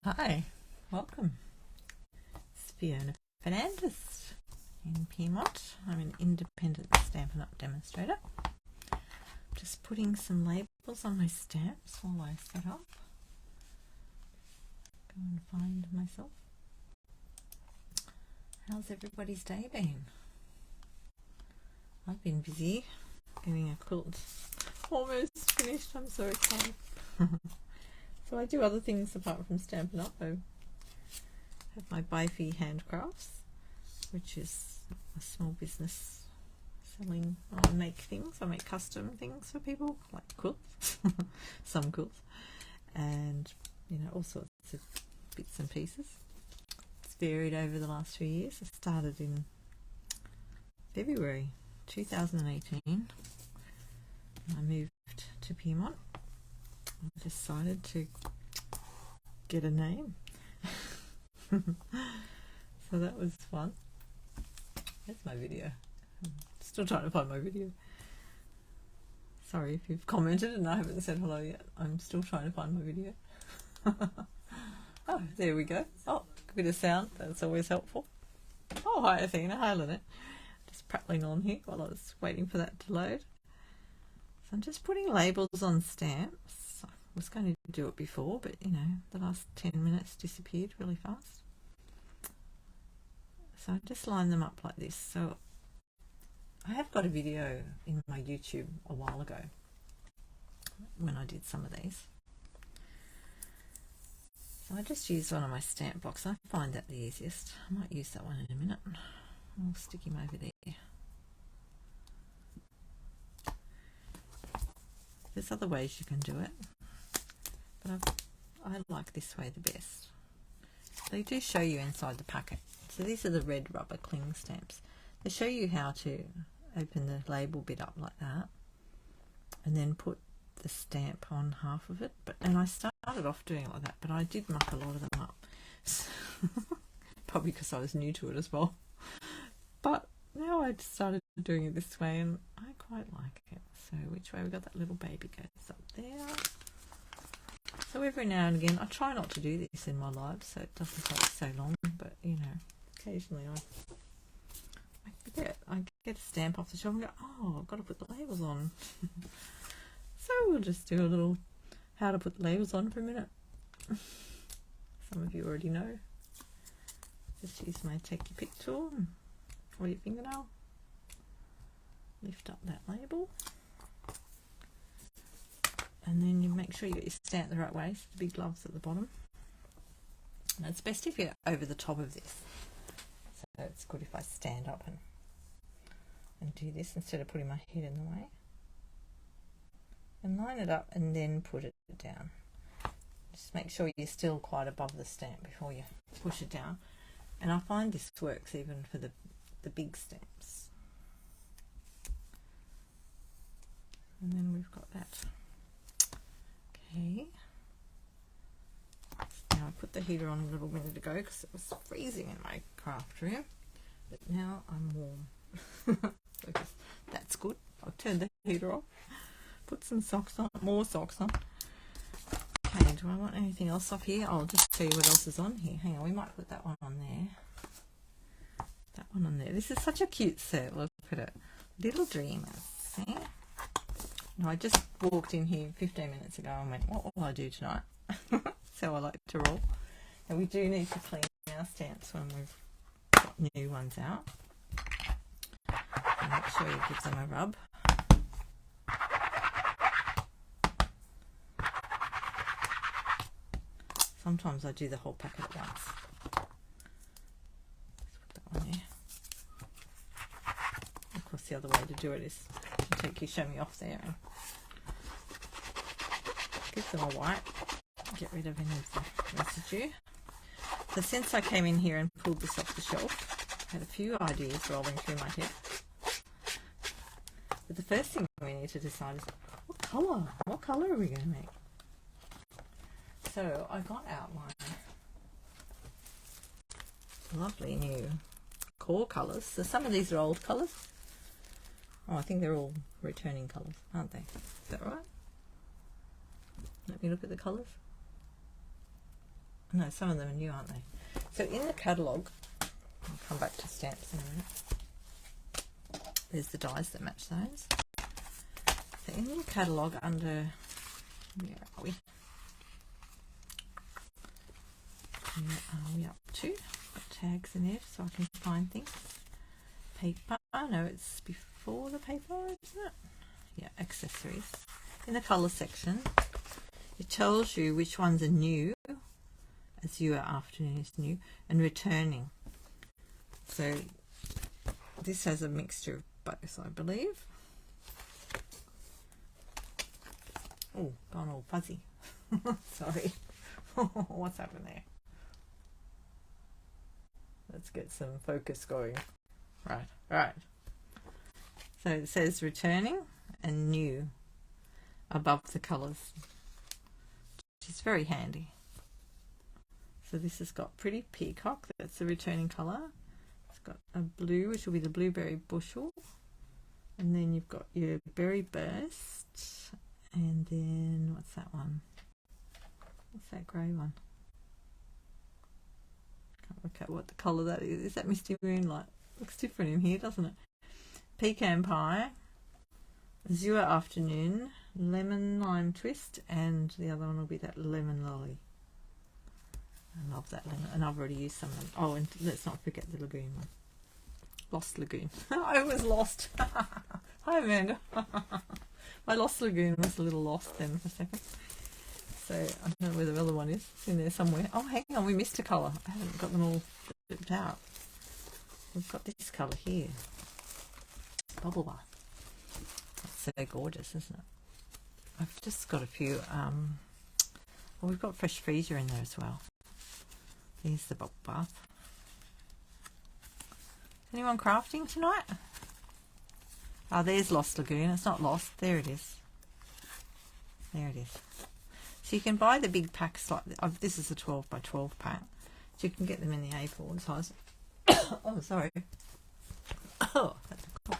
Hi, welcome. It's Fiona Fernandez in Piedmont. I'm an independent Stampin' Up! Demonstrator. Just putting some labels on my stamps while I set up. Go and find myself. How's everybody's day been? I've been busy getting a quilt almost finished. I'm so excited. So I do other things apart from Stampin' Up! I have my Bifi Handcrafts, which is a small business selling. I make things. I make custom things for people, like quilts, some quilts, and all sorts of bits and pieces. It's varied over the last few years. I started in February 2018. I moved to Piedmont. I decided to get a name. So that was fun. That's my video. I'm still trying to find my video. Sorry if you've commented and I haven't said hello yet. I'm still trying to find my video. Oh, there we go. Oh, a bit of sound. That's always helpful. Oh, hi Athena. Hi Lynette. Just prattling on here while I was waiting for that to load. So I'm just putting labels on stamps. I was going to do it before, but the last 10 minutes disappeared really fast. So I just line them up like this. So I have got a video in my YouTube a while ago when I did some of these. So I just use one of my stamp blocks. I find that the easiest. I might use that one in a minute. I'll stick him over there. There's other ways you can do it, but I like this way the best. They do show you inside the packet. So these are the red rubber cling stamps. They show you how to open the label bit up like that and then put the stamp on half of it. And I started off doing it like that, but I did muck a lot of them up. Probably because I was new to it as well. But now I started doing it this way and I quite like it. So which way we got that little baby goes up there. So every now and again, I try not to do this in my live so it doesn't take so long, but occasionally I forget. I get a stamp off the shelf and go, oh, I've got to put the labels on. So we'll just do a little how to put the labels on for a minute. Some of you already know. Just use my take your pick tool or your fingernail. Lift up that label. And then you make sure you get your stamp the right way, so the big gloves at the bottom. And it's best if you're over the top of this. So it's good if I stand up and do this instead of putting my head in the way. And line it up and then put it down. Just make sure you're still quite above the stamp before you push it down. And I find this works even for the big stamps. And then we've got that. Okay. Now I put the heater on a little minute ago because it was freezing in my craft room, but now I'm warm. So that's good. I'll turn the heater off, put some socks on, more socks on. Okay, do I want anything else off here? I'll just show you what else is on here. Hang on, we might put that one on there. That one on there. This is such a cute set. Look at it. Little Dreamers. See? I just walked in here 15 minutes ago and went, what will I do tonight? That's how I like to roll. And we do need to clean our stamps when we've got new ones out. And make sure you give them a rub. Sometimes I do the whole packet at once. Let's put that one there. Of course, the other way to do it is to take your show me off there and give them a wipe, get rid of any of the residue. So since I came in here and pulled this off the shelf, I had a few ideas rolling through my head. But the first thing we need to decide is what colour are we going to make? So I got out my lovely new core colours. So some of these are old colours. Oh, I think they're all returning colours, aren't they? Is that right? Let me look at the colours. No, some of them are new, aren't they? So in the catalogue, I'll come back to stamps in a minute. There's the dies that match those. So in the catalogue under, where are we? Where are we up to? Got tags in there so I can find things. Paper, no, it's before the paper, isn't it? Yeah, accessories. In the colour section, it tells you which ones are new, Azure Afternoon is new, and returning. So this has a mixture of both, I believe. Oh, gone all fuzzy. Sorry. What's happened there? Let's get some focus going. Right. So it says returning and new above the colours, which is very handy. So this has got Pretty Peacock, that's the returning colour. It's got a blue, which will be the Blueberry Bushel. And then you've got your Berry Burst. And then, what's that one? What's that grey one? Can't work out what the colour that is. Is that Misty Moonlight? Looks different in here, doesn't it? Pecan Pie, Azure Afternoon, Lemon Lime Twist, and the other one will be that Lemon Lolly. I love that lemon, and I've already used some of them. Oh, and let's not forget the Lagoon one. Lost Lagoon. I was lost. Hi, Amanda. My Lost Lagoon was a little lost then for a second. So I don't know where the other one is. It's in there somewhere. Oh, hang on, we missed a colour. I haven't got them all flipped out. We've got this colour here. Bubble Bath. That's so gorgeous, isn't it? I've just got a few. Well, we've got Fresh Freesia in there as well. Here's the Bubble Bath. Anyone crafting tonight? Oh, there's Lost Lagoon. It's not lost. There it is. There it is. So you can buy the big packs like this is a 12 by 12 pack. So you can get them in the A4 size. Oh, sorry. Oh, that's a cool.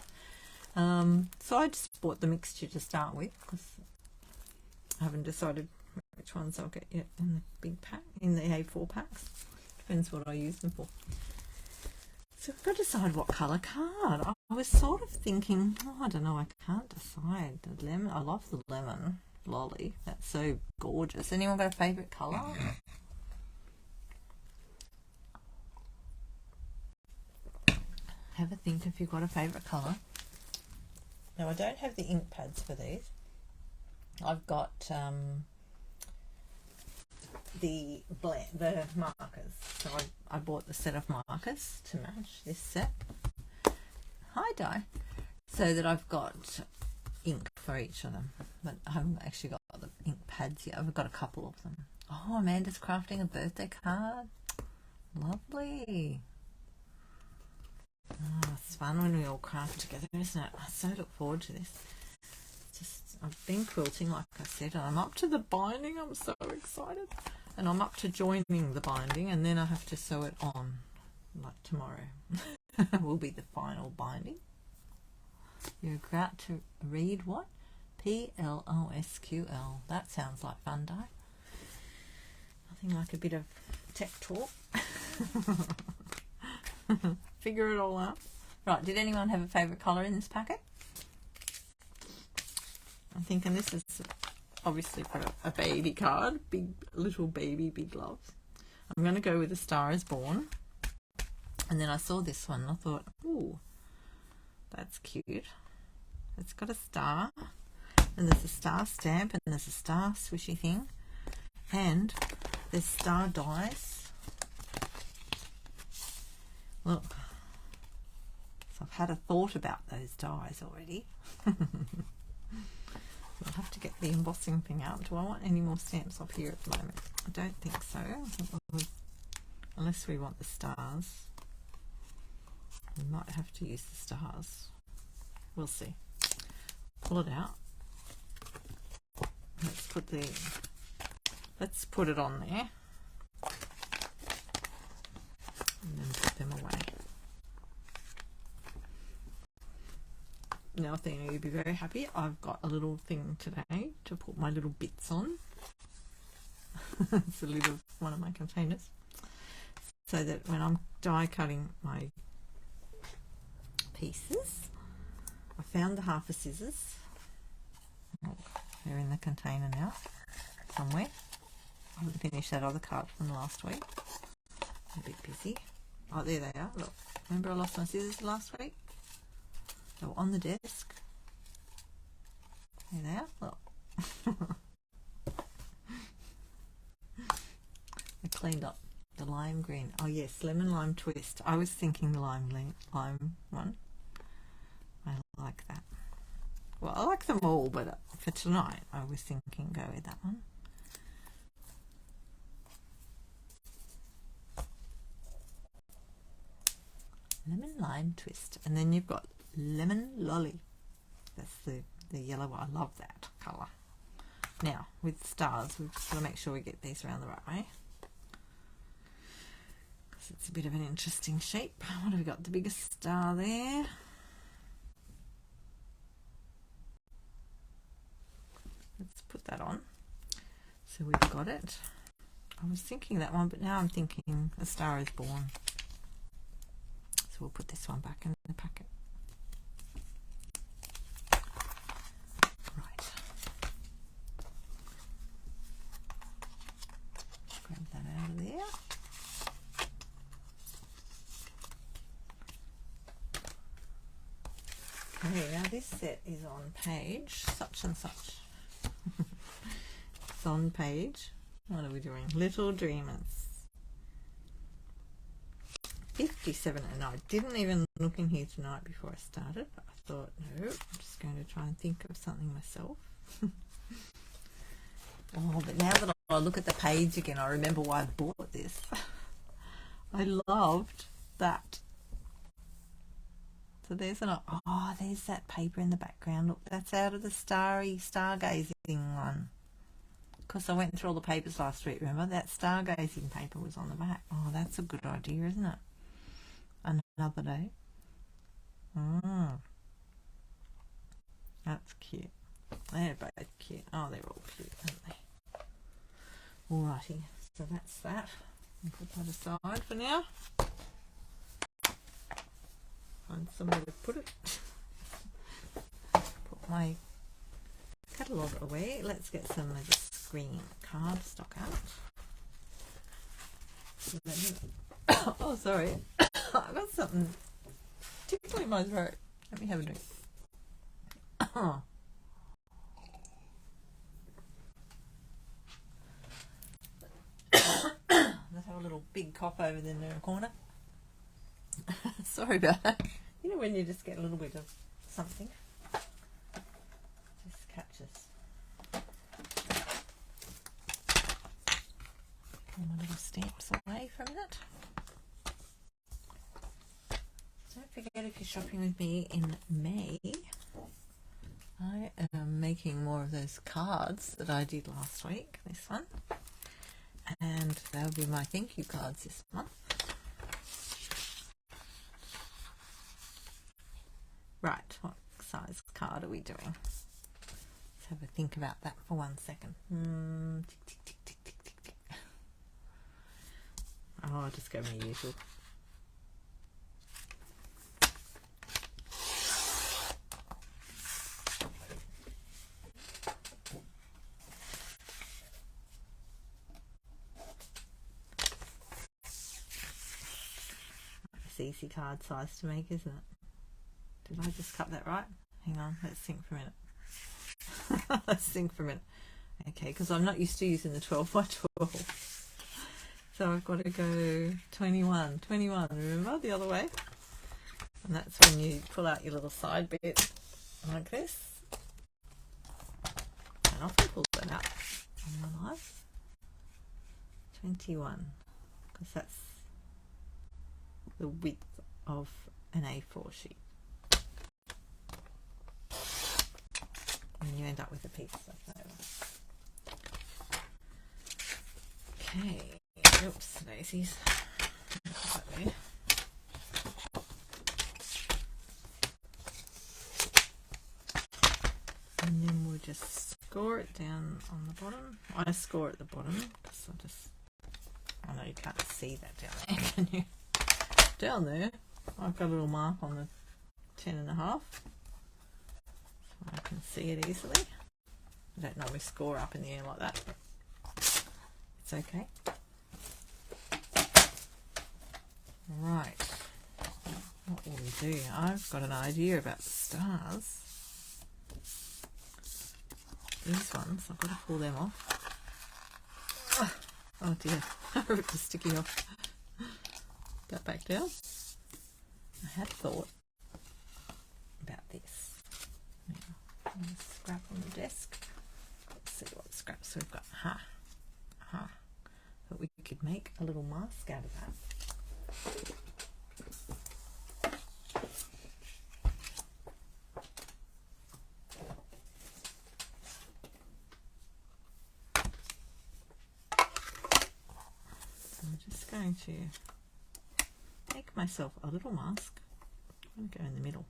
So I just bought the mixture to start with because I haven't decided which ones I'll get yet in the big pack, in the A4 packs. Depends what I use them for. So I've got to decide what colour card. I was sort of thinking, oh, I don't know, I can't decide. The lemon, I love the lemon lolly. That's so gorgeous. Anyone got a favourite colour? Have a think if you've got a favourite colour. Now I don't have the ink pads for these. I've got the markers. So I bought the set of markers to match this set. Hi, Di. So that I've got ink for each of them. But I haven't actually got the ink pads yet. I've got a couple of them. Oh, Amanda's crafting a birthday card. Lovely. Oh, it's fun when we all craft together, isn't it? I so look forward to this. I've been quilting, like I said, and I'm up to the binding. I'm so excited. And I'm up to joining the binding, and then I have to sew it on, like tomorrow. Will be the final binding. You're about to read what? PLOSQL. That sounds like fun, Di. Nothing like a bit of tech talk. Figure it all out. Right, did anyone have a favourite colour in this packet? I'm thinking this is obviously for a baby card. Big little baby, big gloves. I'm going to go with A Star Is Born. And then I saw this one and I thought, ooh, that's cute. It's got a star. And there's a star stamp and there's a star swishy thing. And there's star dice. Look. So I've had a thought about those dies already. I'll have to get the embossing thing out. Do I want any more stamps up here at the moment? I don't think so. Unless we want the stars. We might have to use the stars. We'll see. Pull it out. Let's put it on there. And then put them away. Now, Athena, you'll be very happy. I've got a little thing today to put my little bits on. It's the lid of one of my containers, so that when I'm die cutting my pieces, I found the half a scissors. They're in the container now somewhere. I haven't finished that other card from last week. I'm a bit busy. Oh, there they are. Look, remember I lost my scissors last week? They were on the desk. There they are. Look. I cleaned up the lime green. Oh yes, lemon lime twist. I was thinking the lime one. I like that. Well, I like them all, but for tonight I was thinking go with that one. Lemon lime twist. And then you've got lemon lolly. That's the yellow one. I love that colour. Now, with stars, we've just got to make sure we get these around the right way, because it's a bit of an interesting shape. What have we got? The biggest star there. Let's put that on. So we've got it. I was thinking that one, but now I'm thinking A Star is Born. So we'll put this one back in the packet. Right. Grab that out of there. Okay, now this set is on page such and such. It's on page, what are we doing? Little Dreamers 57, and I didn't even look in here tonight before I started. I thought, no, I'm just going to try and think of something myself. Oh, but now that I look at the page again, I remember why I bought this. I loved that. So there's there's that paper in the background. Look, that's out of the stargazing one. Because I went through all the papers last week, remember? That stargazing paper was on the back. Oh, that's a good idea, isn't it? Another day. That's cute. They're both cute. Oh, they're all cute, aren't they? Alrighty, so that's that. I'll put that aside for now. Find somewhere to put it. Put my catalogue away. Let's get some of this green cardstock out. Oh, sorry. I got something tickling my throat. Let me have a drink. Let's have a little big cough over there in the corner. Sorry about that. You know when you just get a little bit of something, just catches. Pull my little stamps away from it. Don't forget, if you're shopping with me in May, I am making more of those cards that I did last week, this one, and they'll be my thank you cards this month. Right, what size card are we doing? Let's have a think about that for 1 second. Tick, tick, tick, tick, tick, tick, tick. Oh, I'll just go my usual. It's easy card size to make, isn't it? Did I just cut that right? Hang on, let's think for a minute. Let's think for a minute. Okay, because I'm not used to using the 12 by 12. So I've got to go 21. 21, remember? The other way. And that's when you pull out your little side bit like this. And often pull that out in my life. 21, because that's the width of an A4 sheet. And you end up with a piece left over. Okay, oops, daisies. And then we'll just score it down on the bottom. I score at the bottom because I know you can't see that down there, can you? Down there, I've got a little mark on the 10.5, so I can see it easily. I don't normally score up in the air like that, but it's okay. Right, what will we do? I've got an idea about the stars. These ones, I've got to pull them off. Oh dear, I ripped the sticky off. That back down. I had thought about this. Now, scrap on the desk. Let's see what scraps we've got. But we could make a little mask out of that. Going to make myself a little mask. I'm going to go in the middle.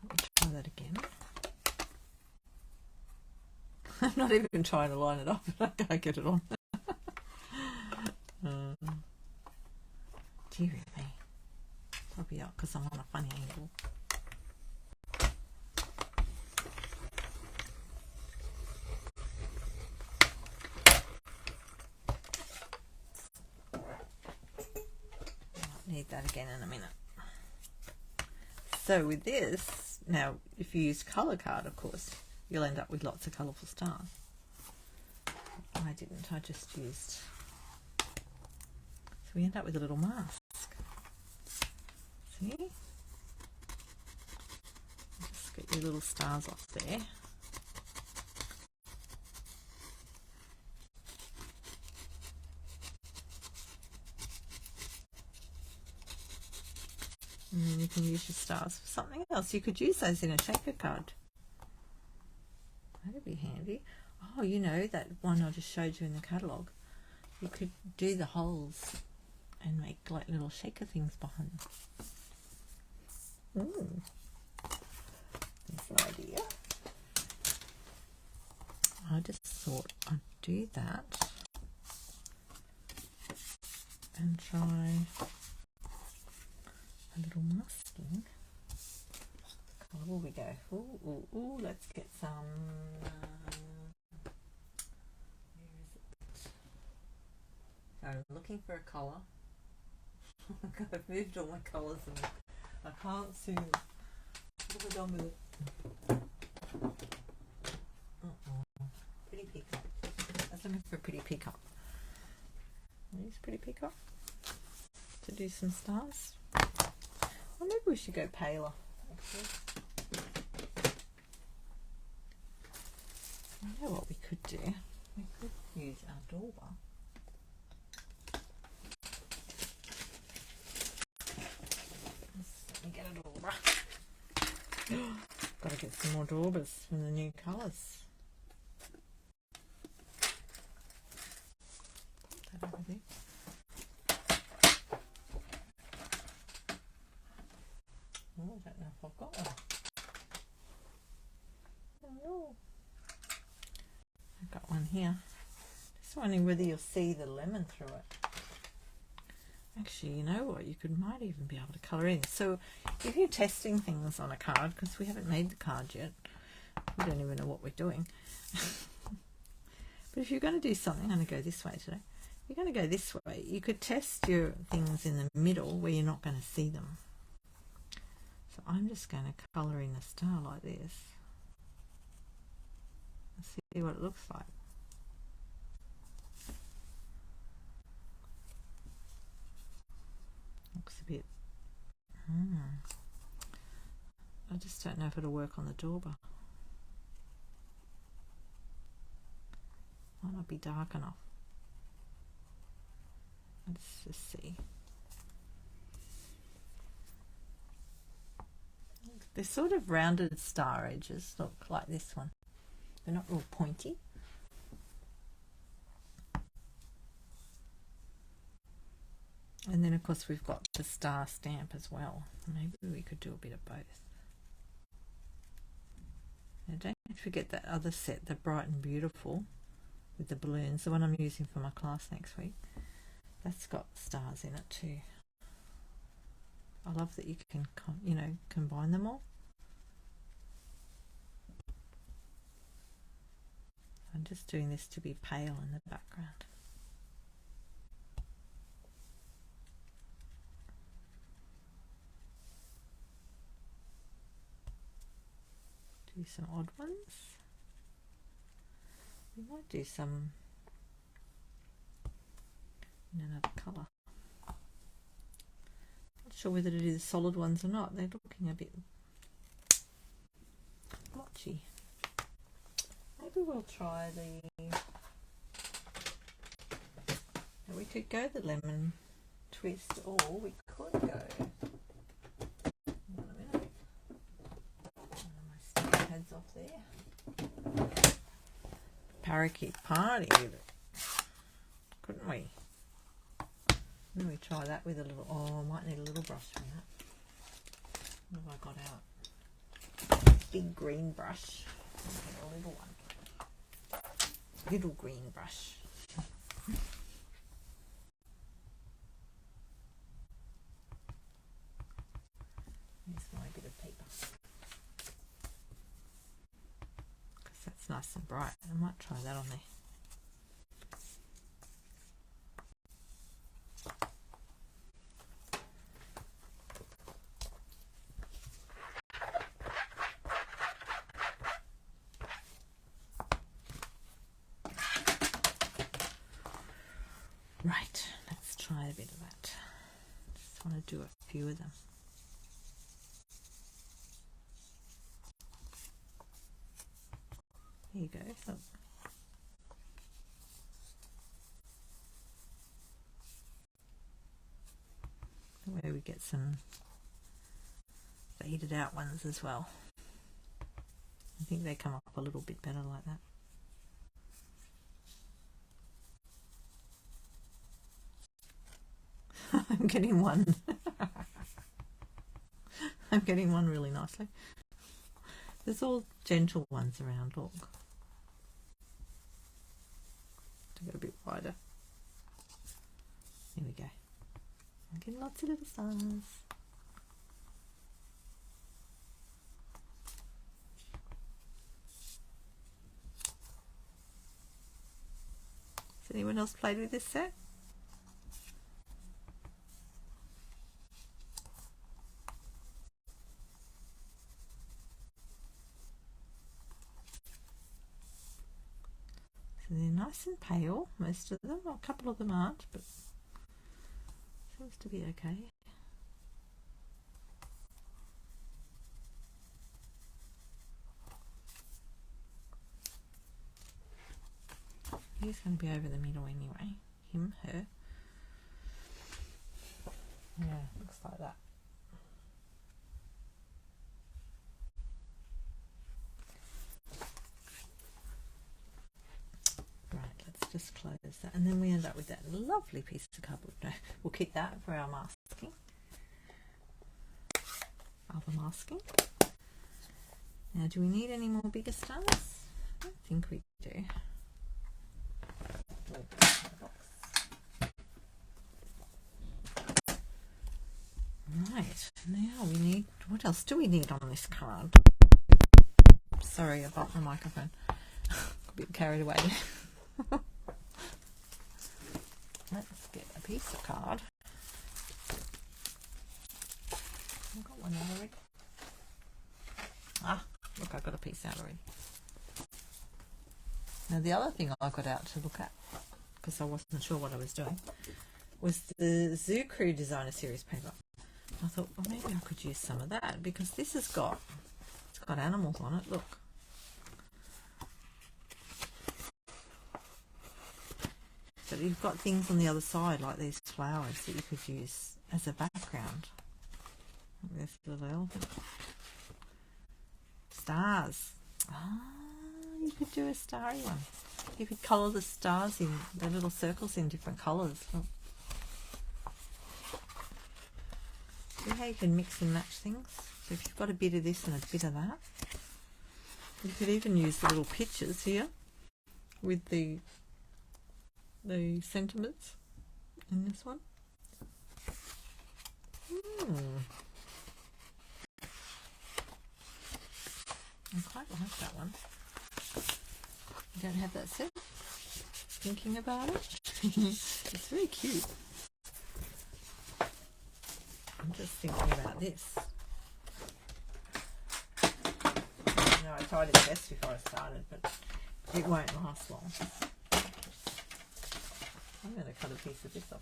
Let me try that again. I'm not even trying to line it up, but I can't get it on. Dear me. Probably out because I'm on a funny angle. Need that again in a minute. So with this, now if you use colour card, of course, you'll end up with lots of colourful stars. I didn't, I just used, so we end up with a little mask. See? Just get your little stars off there. And then you can use your stars for something else. You could use those in a shaker card. That'd be handy. Oh, you know that one I just showed you in the catalogue. You could do the holes and make like little shaker things behind them. Ooh. That's an idea. I just thought I'd do that and try a little masking. What colour will we go? Ooh, let's get some. Where is it? I'm looking for a colour. I've moved all my colours and I can't see them. What have I done with it? Pretty peacock. I was looking for a pretty peacock. Use pretty peacock to do some stars. Or maybe we should go paler, actually. I know what we could do. We could use our Dauber. Let me get a Dauber. Got to get some more Daubers from the new colours. Put that over there. Oh, I don't know if I've got one. Oh no. I've got one here. Just wondering whether you'll see the lemon through it. Actually, you know what? You might even be able to colour in. So if you're testing things on a card, because we haven't made the card yet, we don't even know what we're doing. But if you're going to do something, I'm going to go this way today. You're going to go this way. You could test your things in the middle where you're not going to see them. So I'm just going to colour in a star like this. Let's see what it looks like. Looks a bit... I just don't know if it'll work on the Dauber. Might not be dark enough. Let's just see. They're sort of rounded star edges, look like this one. They're not real pointy. And then of course we've got the star stamp as well. Maybe we could do a bit of both. And don't forget that other set, the Bright and Beautiful, with the balloons, the one I'm using for my class next week. That's got stars in it too. I love that you can, you know, combine them all. I'm just doing this to be pale in the background. Do some odd ones. We might do some in another colour. Not sure whether to do the solid ones or not. They're looking a bit blotchy. Maybe we'll try the... We could go the lemon twist, or we could go... Hang on a minute. My stick head's off there. Parakeet Party with it. Couldn't we? Maybe we try that with a little... Oh, I might need a little brush for that. What have I got out? Big green brush. A little one. Little green brush. Here's my bit of paper. Because that's nice and bright. I might try that on there. Right, let's try a bit of that. Just want to do a few of them. There you go. So that way we get some faded out ones as well. I think they come up a little bit better like that. I'm getting one. I'm getting one really nicely. There's all gentle ones around, look. To go a bit wider. There we go. I'm getting lots of little stars. Has anyone else played with this set? So they're nice and pale, most of them. Well, a couple of them aren't, but seems to be okay. He's going to be over the middle anyway. Him, her. Yeah, looks like that. Right, let's just close that. And then we end up with that lovely piece of cardboard. No, we'll keep that for our masking. Other masking. Now, do we need any more bigger stars? I don't think we do. Right, now we need, what else do we need on this card? Sorry about the microphone. A bit carried away. Let's get a piece of card. I've got one out already. Ah, look, I've got a piece out already. Now the other thing I got out to look at, because I wasn't sure what I was doing, was the Zoo Crew Designer Series paper. I thought, well, maybe I could use some of that, because this has got, it's got animals on it, look. So you've got things on the other side, like these flowers that you could use as a background. There's the little elephant. Stars. Ah, you could do a starry one. You could colour the stars in, the little circles in different colours. Look. See how you can mix and match things? So if you've got a bit of this and a bit of that, you could even use the little pictures here with the sentiments in this one. I quite like that one. I don't have that set. Thinking about it. It's very cute. I'm just thinking about this. No, I tried it best before I started, but it won't last long. I'm going to cut a piece of this off.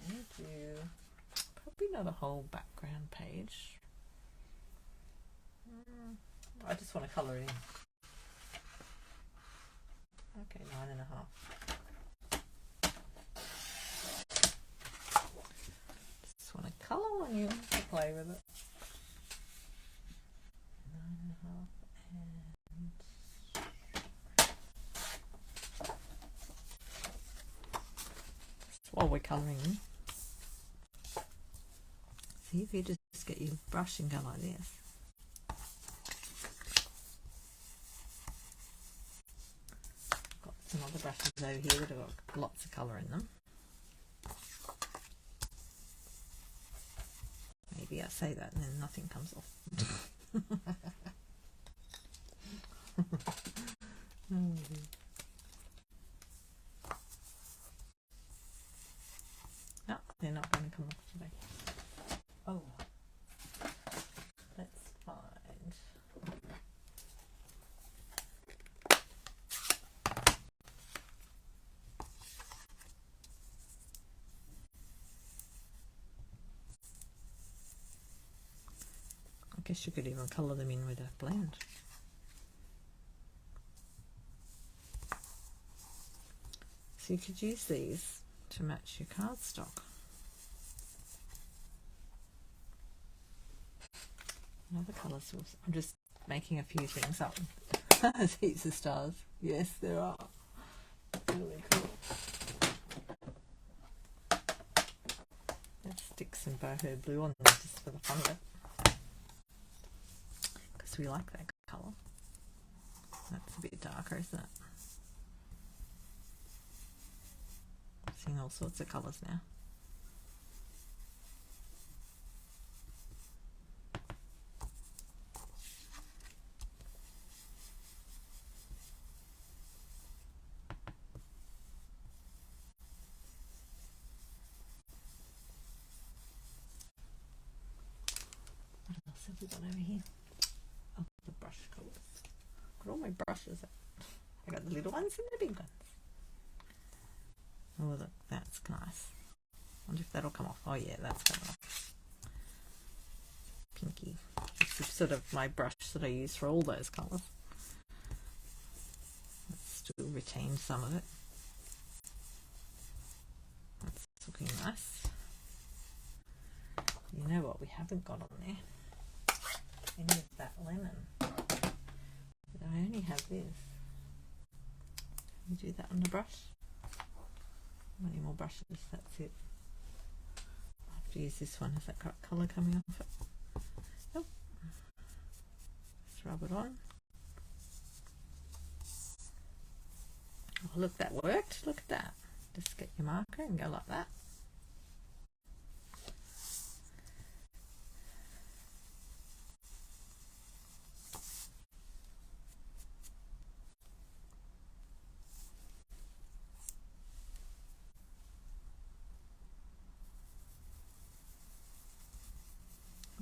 And do probably not a whole background page. I just want to colour it in. Okay, 9.5. Just want to colour one in to play with it. 9.5 and while we're colouring in, see if you just get your brush and go like this. Got some other brushes over here that have got lots of colour in them. Maybe I say that and then nothing comes off. No, they're not going to come off today. Oh, let's find. I guess you could even colour them in with a blend. So you could use these to match your cardstock. Another colour source. I'm just making a few things up. There's heaps of stars. Yes, there are. Really cool. Let's stick some boho blue on there just for the fun of it. Because we like that colour. That's a bit darker, isn't it? Seeing all sorts of colours now. What else have we got over here? Oh, the brush colours. Got all my brushes out. I got the little ones and the big ones. Oh, look, that's nice. I wonder if that'll come off. Oh yeah, that's coming off. Pinky. This is sort of my brush that I use for all those colours. Let's still retain some of it. That's looking nice. You know what we haven't got on there? Any of that lemon. But I only have this. Can we do that on the brush? Any more brushes? That's it. I have to use this one. Has that got colour coming off it? Nope. Let's rub it on. Oh, look, that worked. Look at that. Just get your marker and go like that.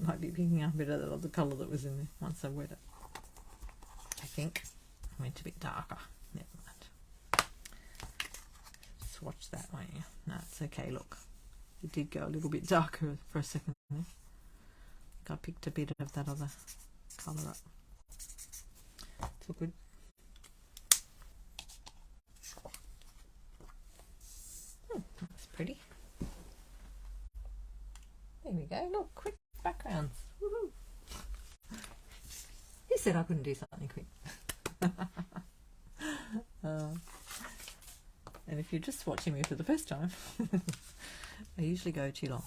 Might be picking up a bit of that other colour that was in there once I wet it. I think I went a bit darker. Never mind. Swatch that, won't you? No, it's okay. Look, it did go a little bit darker for a second there. I think I picked a bit of that other colour up. It's all good. That's pretty. There we go. Look, quick backgrounds. Woohoo! Who said I couldn't do something quick? And if you're just watching me for the first time, I usually go too long.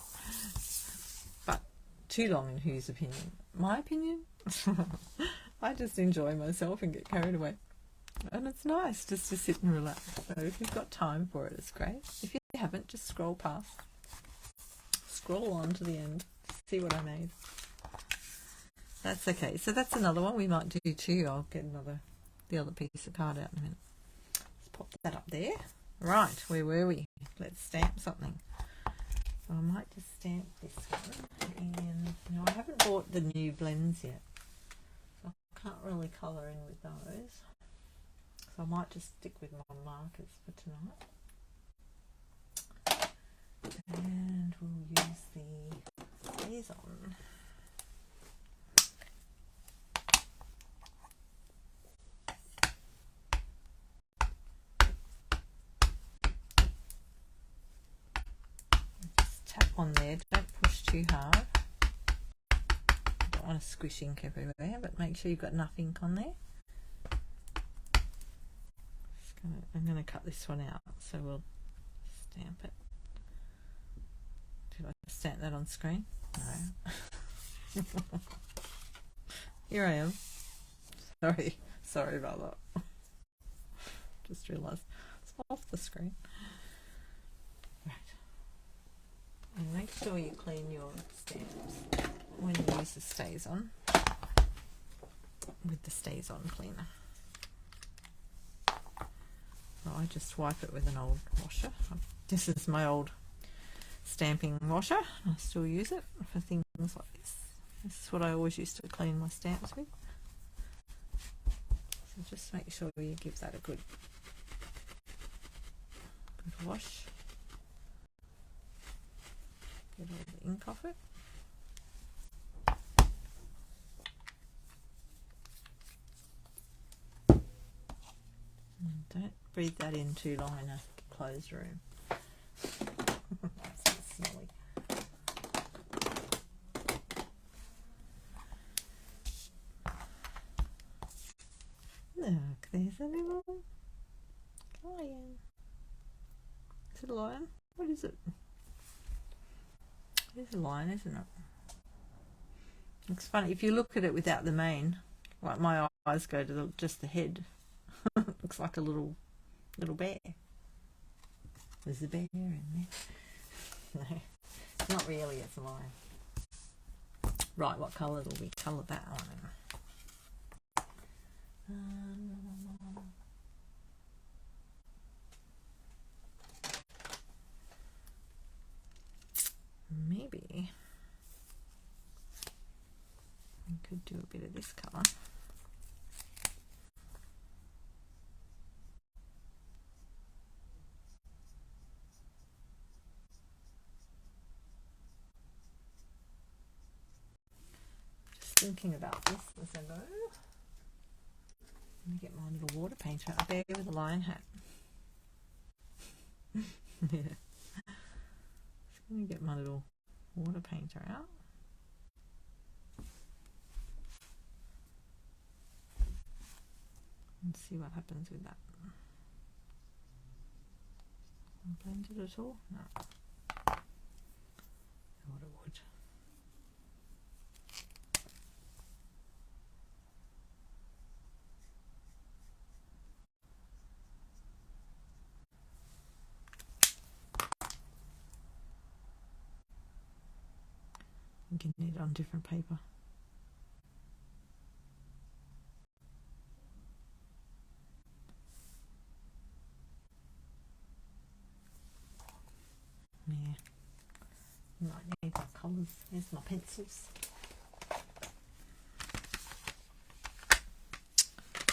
But too long in whose opinion? My opinion? I just enjoy myself and get carried away. And it's nice just to sit and relax. So if you've got time for it, it's great. If you haven't, just scroll past. Scroll on to the end. See what I made. That's okay. So that's another one we might do too. I'll get the other piece of card out in a minute. Let's pop that up there. Right, where were we? Let's stamp something. So I might just stamp this one. And I haven't bought the new blends yet. So I can't really colour in with those. So I might just stick with my markers for tonight. And we'll use these on. Just tap on there, don't push too hard. Don't want to squish ink everywhere, but make sure you've got enough ink on there. I'm going to cut this one out, so we'll stamp it. Did I stamp that on screen? No. Here I am. Sorry about that. Just realised it's off the screen. Right. And make sure you clean your stamps when you use the StazOn with the StazOn cleaner. I just wipe it with an old washer. This is my old stamping washer. I still use it for things like this. This is what I always used to clean my stamps with. So just make sure you give that a good wash. Get all the ink off it. And don't breathe that in too long in a closed room. That's so smelly. Look, there's a little lion. Is it a lion? What is it? It is a lion, isn't it? Looks funny. If you look at it without the mane, like my eyes go to just the head. Looks like a little bear. There's a bear in there. No, not really, it's a lion. Right, what colour will we colour that one in? Maybe we could do a bit of this colour. Thinking about this as I go. Let me get my little water painter out. A bear with a lion hat. Yeah. Just going to get my little water painter out. And see what happens with that. Blend it at all? No. I thought it would. You can do it on different paper. Yeah. Might need my colours. Here's my pencils.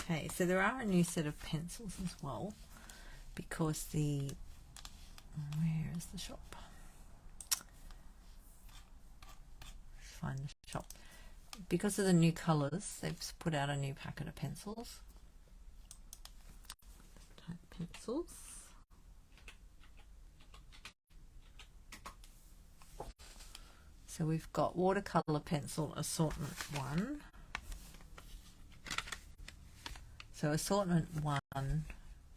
Okay, so there are a new set of pencils as well, because where is the shop? Find the shop. Because of the new colours, they've put out a new packet of pencils. Type pencils. So we've got watercolour pencil assortment 1. So assortment 1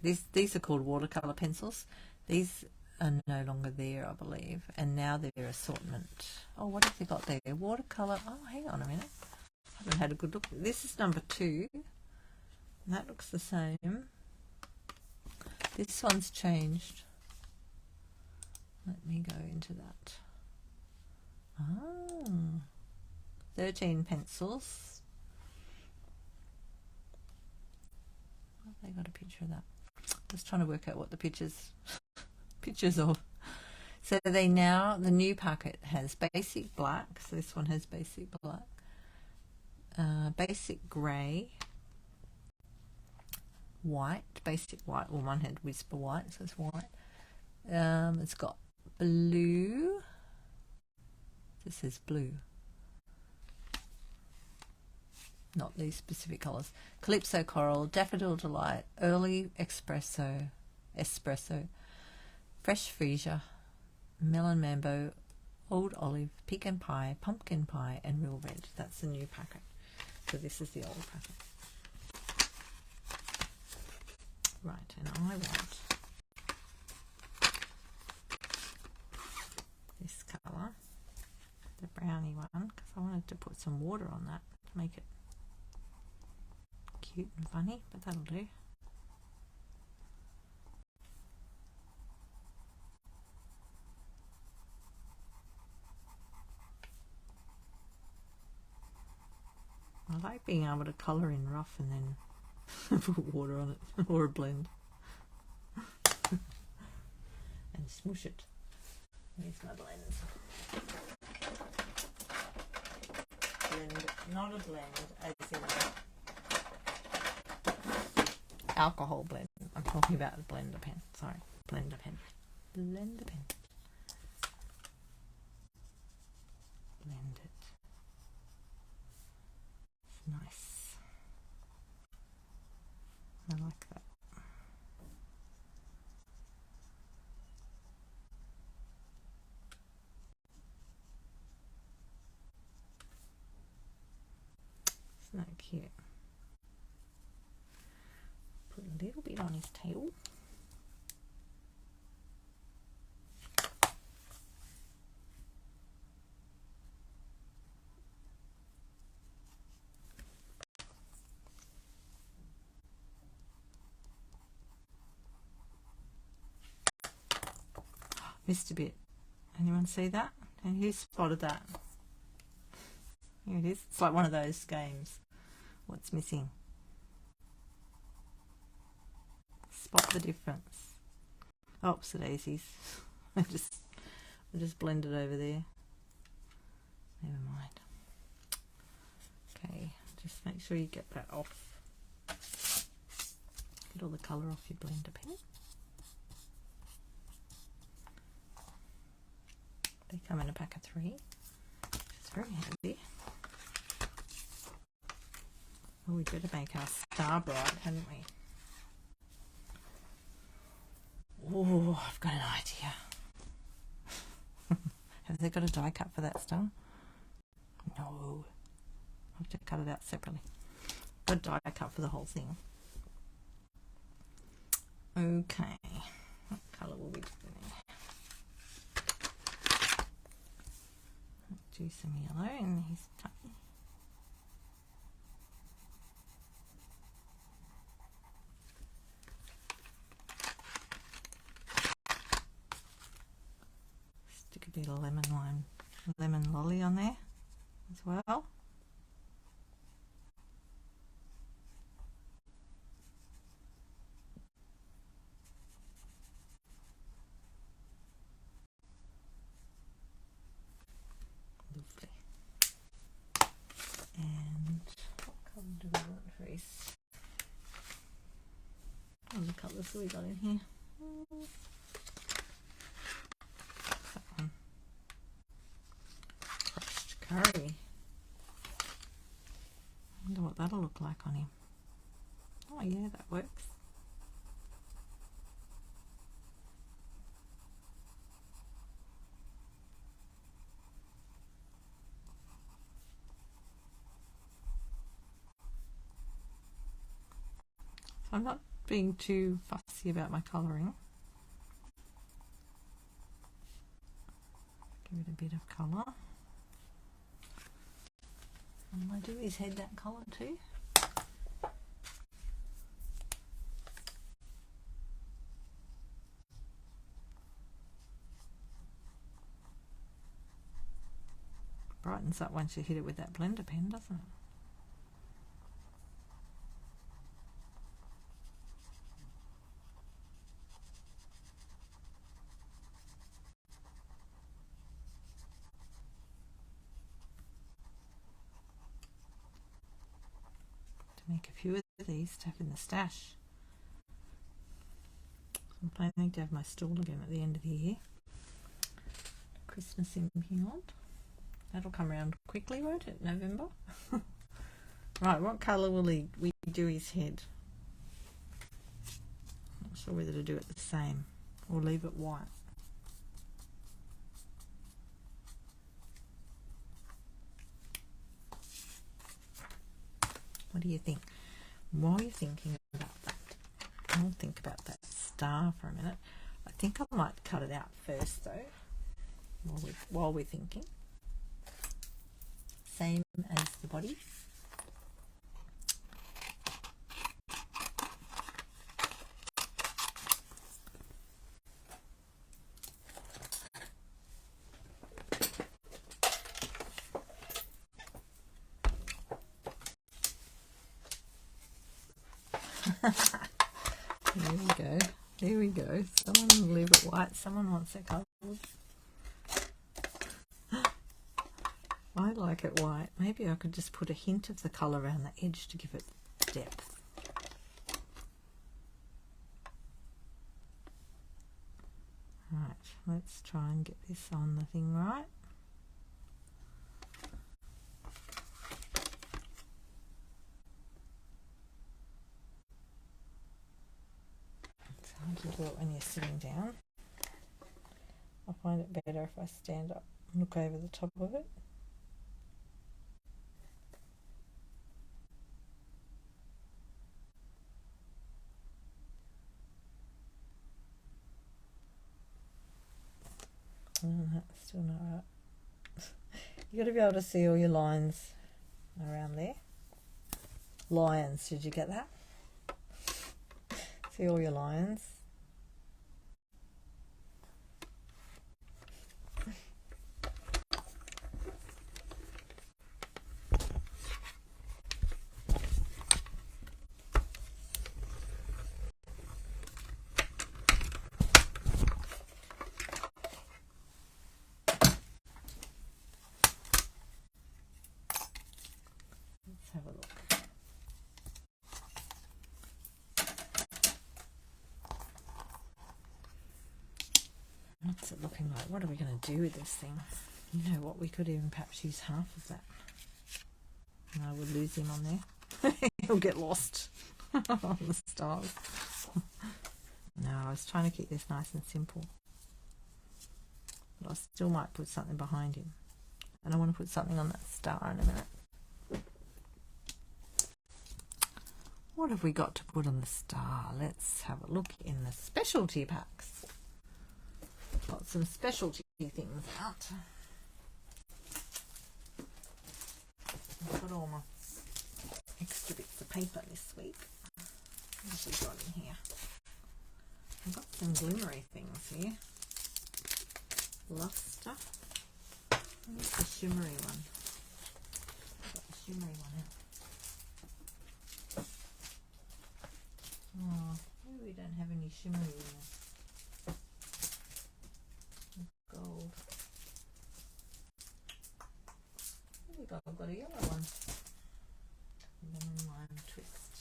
These are called watercolor pencils. These are no longer there, I believe, and now they're assortment. Oh, what have they got there? Watercolor. Oh, hang on a minute. I haven't had a good look. This is number 2. And that looks the same. This one's changed. Let me go into that. Oh, 13 pencils. Oh, they got a picture of that. Just trying to work out what the pictures of. So the new packet has basic black. So this one has basic black, basic grey, white, basic white. Well, one had whisper white, so it's white. It's got blue. This says blue. Not these specific colours. Calypso coral, daffodil delight, early espresso, fresh freesia, melon mambo, old olive, pecan pie, pumpkin pie, and real red. That's the new packet. So this is the old packet. Right, and I want this colour, the brownie one, because I wanted to put some water on that to make it cute and funny, but that'll do. I like being able to colour in rough and then put water on it, or a blend. And smoosh it. Here's my blends. Blend, not a blend as in alcohol blend. I'm talking about a blender pen. Sorry, blender pen. Blender pen. Blend it. It's nice. I like that. Isn't that cute? Put a little bit on his tail. Missed a bit. Anyone see that? And who spotted that? Here it is. It's like one of those games. What's missing? Spot the difference. Oops, the daisies. I just blended over there. Never mind. Okay, just make sure you get that off. Get all the colour off your blender pen. They come in a pack of 3. It's very handy. Well, we'd better make our star bright, hadn't we? Oh, I've got an idea. Have they got a die cut for that star? No. I'll have to cut it out separately. Got a die cut for the whole thing. Okay. What colour will we do? Do some yellow and he's tiny. Stick a bit of lemon lolly on there as well. Lovely. And what colour do we want for his? What other colours have we got in here? That one. Crushed curry. I wonder what that'll look like on him. Oh yeah, that works. I'm not being too fussy about my colouring. Give it a bit of colour. And I do his head that colour too. Brightens up once you hit it with that blender pen, doesn't it? To make a few of these to have in the stash. I'm planning to have my stall again at the end of the year. Christmas implant. That'll come around quickly, won't it? November. Right, what colour will we do his head? Not sure whether to do it the same or leave it white. What do you think? While you're thinking about that, I'll think about that star for a minute. I think I might cut it out first though, while we're thinking. Same as the body. There we go. There we go. Someone will leave it white. Someone wants it coloured. I like it white. Maybe I could just put a hint of the colour around the edge to give it depth. Right, let's try and get this on the thing right. It's hard to do it when you're sitting down. I find it better if I stand up and look over the top of it. That's still not right. You got to be able to see all your lines around there. Lions, did you get that? See all your lines. Have a look. What's it looking like? What are we going to do with this thing? You know what, we could even perhaps use half of that. And I would lose him on there. He'll get lost on the stars. No, I was trying to keep this nice and simple. But I still might put something behind him. And I want to put something on that star in a minute. What have we got to put on the star? Let's have a look in the specialty packs. Got some specialty things out. I've got all my extra bits of paper this week. What have we got in here? I've got some glimmery things here. Luster. Where's the shimmery one? I've got the shimmery one out. Oh, maybe we don't have any shimmery in there. Gold. Maybe I've got a yellow one. Lemon lime twist.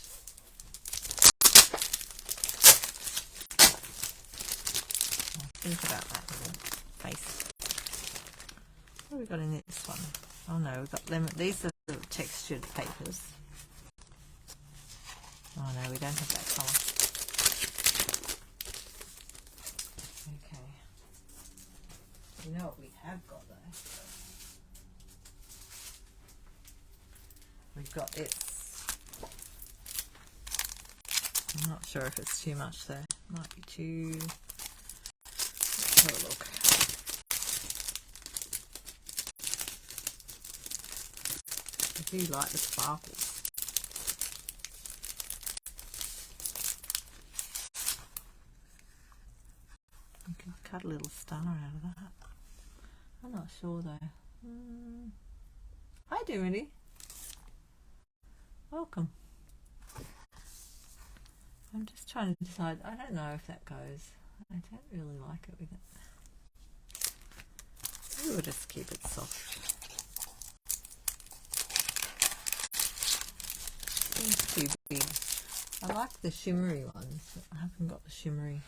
I'll think about that little face. What have we got in this one? Oh no, we've got lemon. These are the textured papers. Oh no, we don't have that colour. Okay. You know what we have got though? We've got this I'm not sure if it's too much though. Might be too... Let's have a look. I do like the sparkles. You can cut a little star out of that. I'm not sure though. Hi Dimity. Welcome. I'm just trying to decide. I don't know if that goes. I don't really like it with it. Maybe we'll just keep it soft. Seems too big. I like the shimmery ones. I haven't got the shimmery.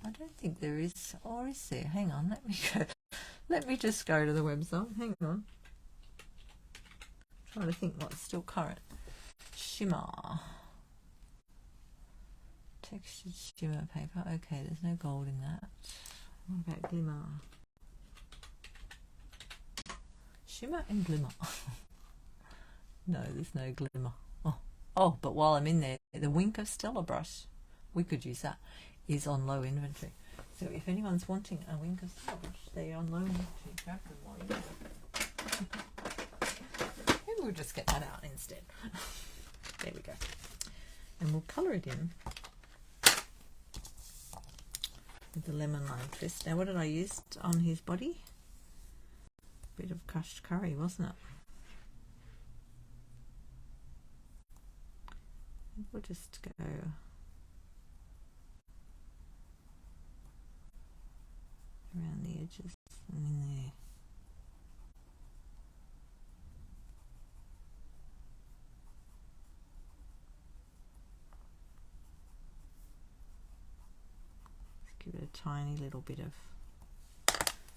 I don't think there is, or is there? Hang on, let me go. Let me just go to the website. Hang on. Trying to think what's still current. Shimmer. Textured shimmer paper. Okay, there's no gold in that. What about glimmer? Shimmer and glimmer. No, there's no glimmer. Oh, but while I'm in there, the Wink of Stella brush, we could use that, is on low inventory. So if anyone's wanting a Wink of Stella brush, they're on low inventory. Grab them while you're there. Maybe we'll just get that out instead. There we go. And we'll colour it in with the lemon lime twist. Now what did I use on his body? A bit of crushed curry, wasn't it? We'll just go around the edges and in there. Let's give it a tiny little bit of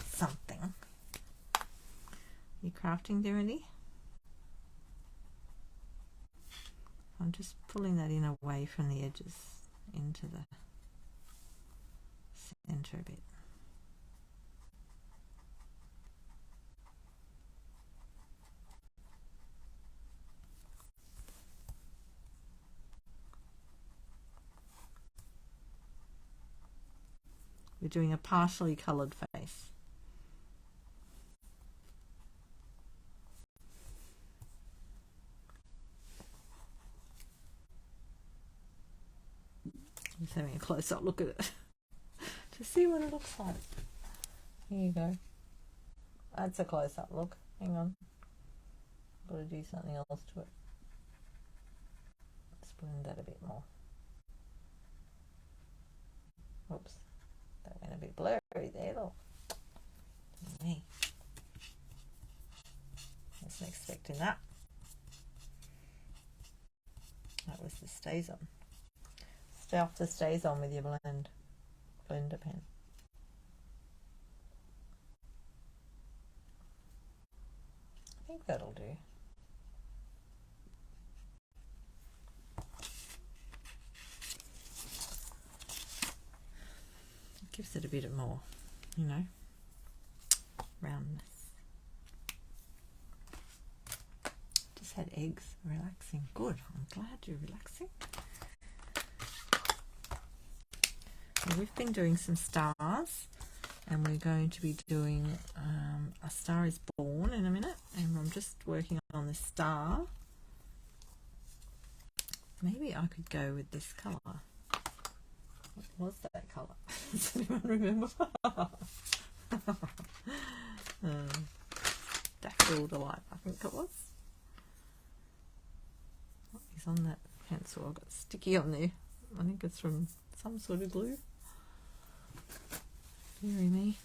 something. You crafting there, Andy? I'm just pulling that in away from the edges into the center a bit. We're doing a partially coloured face. I'm just having a close-up look at it to see what it looks like. Here you go. That's a close-up look. Hang on. I've got to do something else to it. Let's blend that a bit more. Oops. That went a bit blurry there, look. Me. Wasn't expecting that. That was the Stays On. Stuff that stays on with your blender pen. I think that'll do. It gives it a bit more, you know, roundness. Just had eggs, relaxing. Good, I'm glad you're relaxing. We've been doing some stars, and we're going to be doing A Star Is Born in a minute, and I'm just working on this star. Maybe I could go with this colour. What was that colour? Does anyone remember? Daffodil Delight, I think it was. What is on that pencil? I've got sticky on there. I think it's from some sort of glue. Deary me.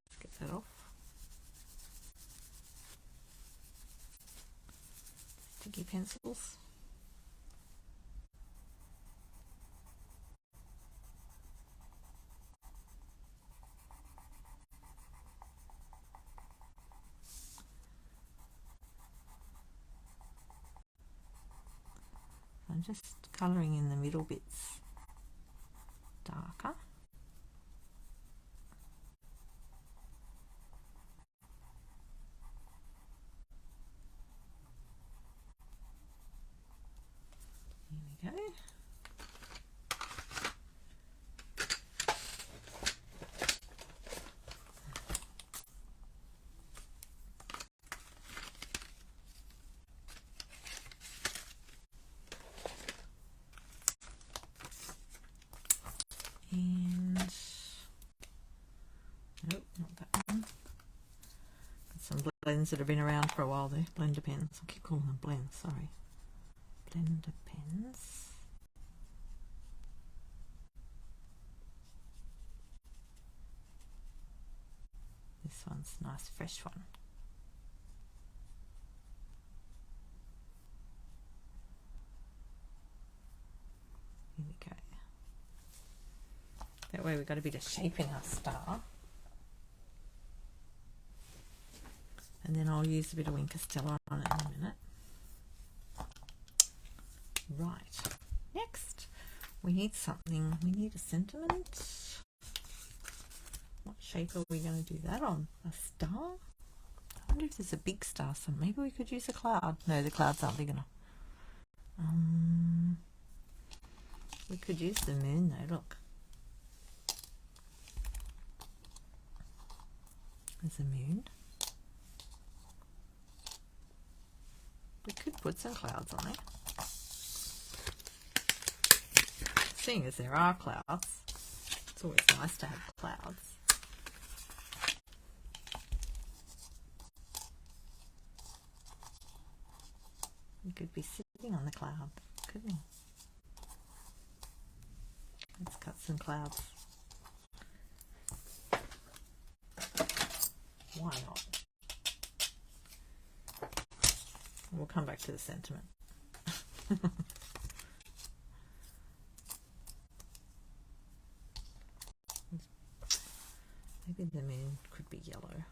Let's get that off. Sticky pencils. I'm just colouring in the middle bits darker. blends that have been around for a while. They're blender pens. I keep calling them blends, sorry. Blender pens. This one's a nice fresh one. Here we go. That way we've got a bit of shape in our star. And then I'll use a bit of Wink Stella on it in a minute. Right, next we need something. We need a sentiment. What shape are we going to do that on? A star? I wonder if there's a big star. So maybe we could use a cloud. No, the clouds aren't big enough. We could use the moon though. Look, there's a moon. We could put some clouds on it. Seeing as there are clouds, it's always nice to have clouds. We could be sitting on the cloud, couldn't we? Let's cut some clouds. Why not? We'll come back to the sentiment. Maybe the moon could be yellow.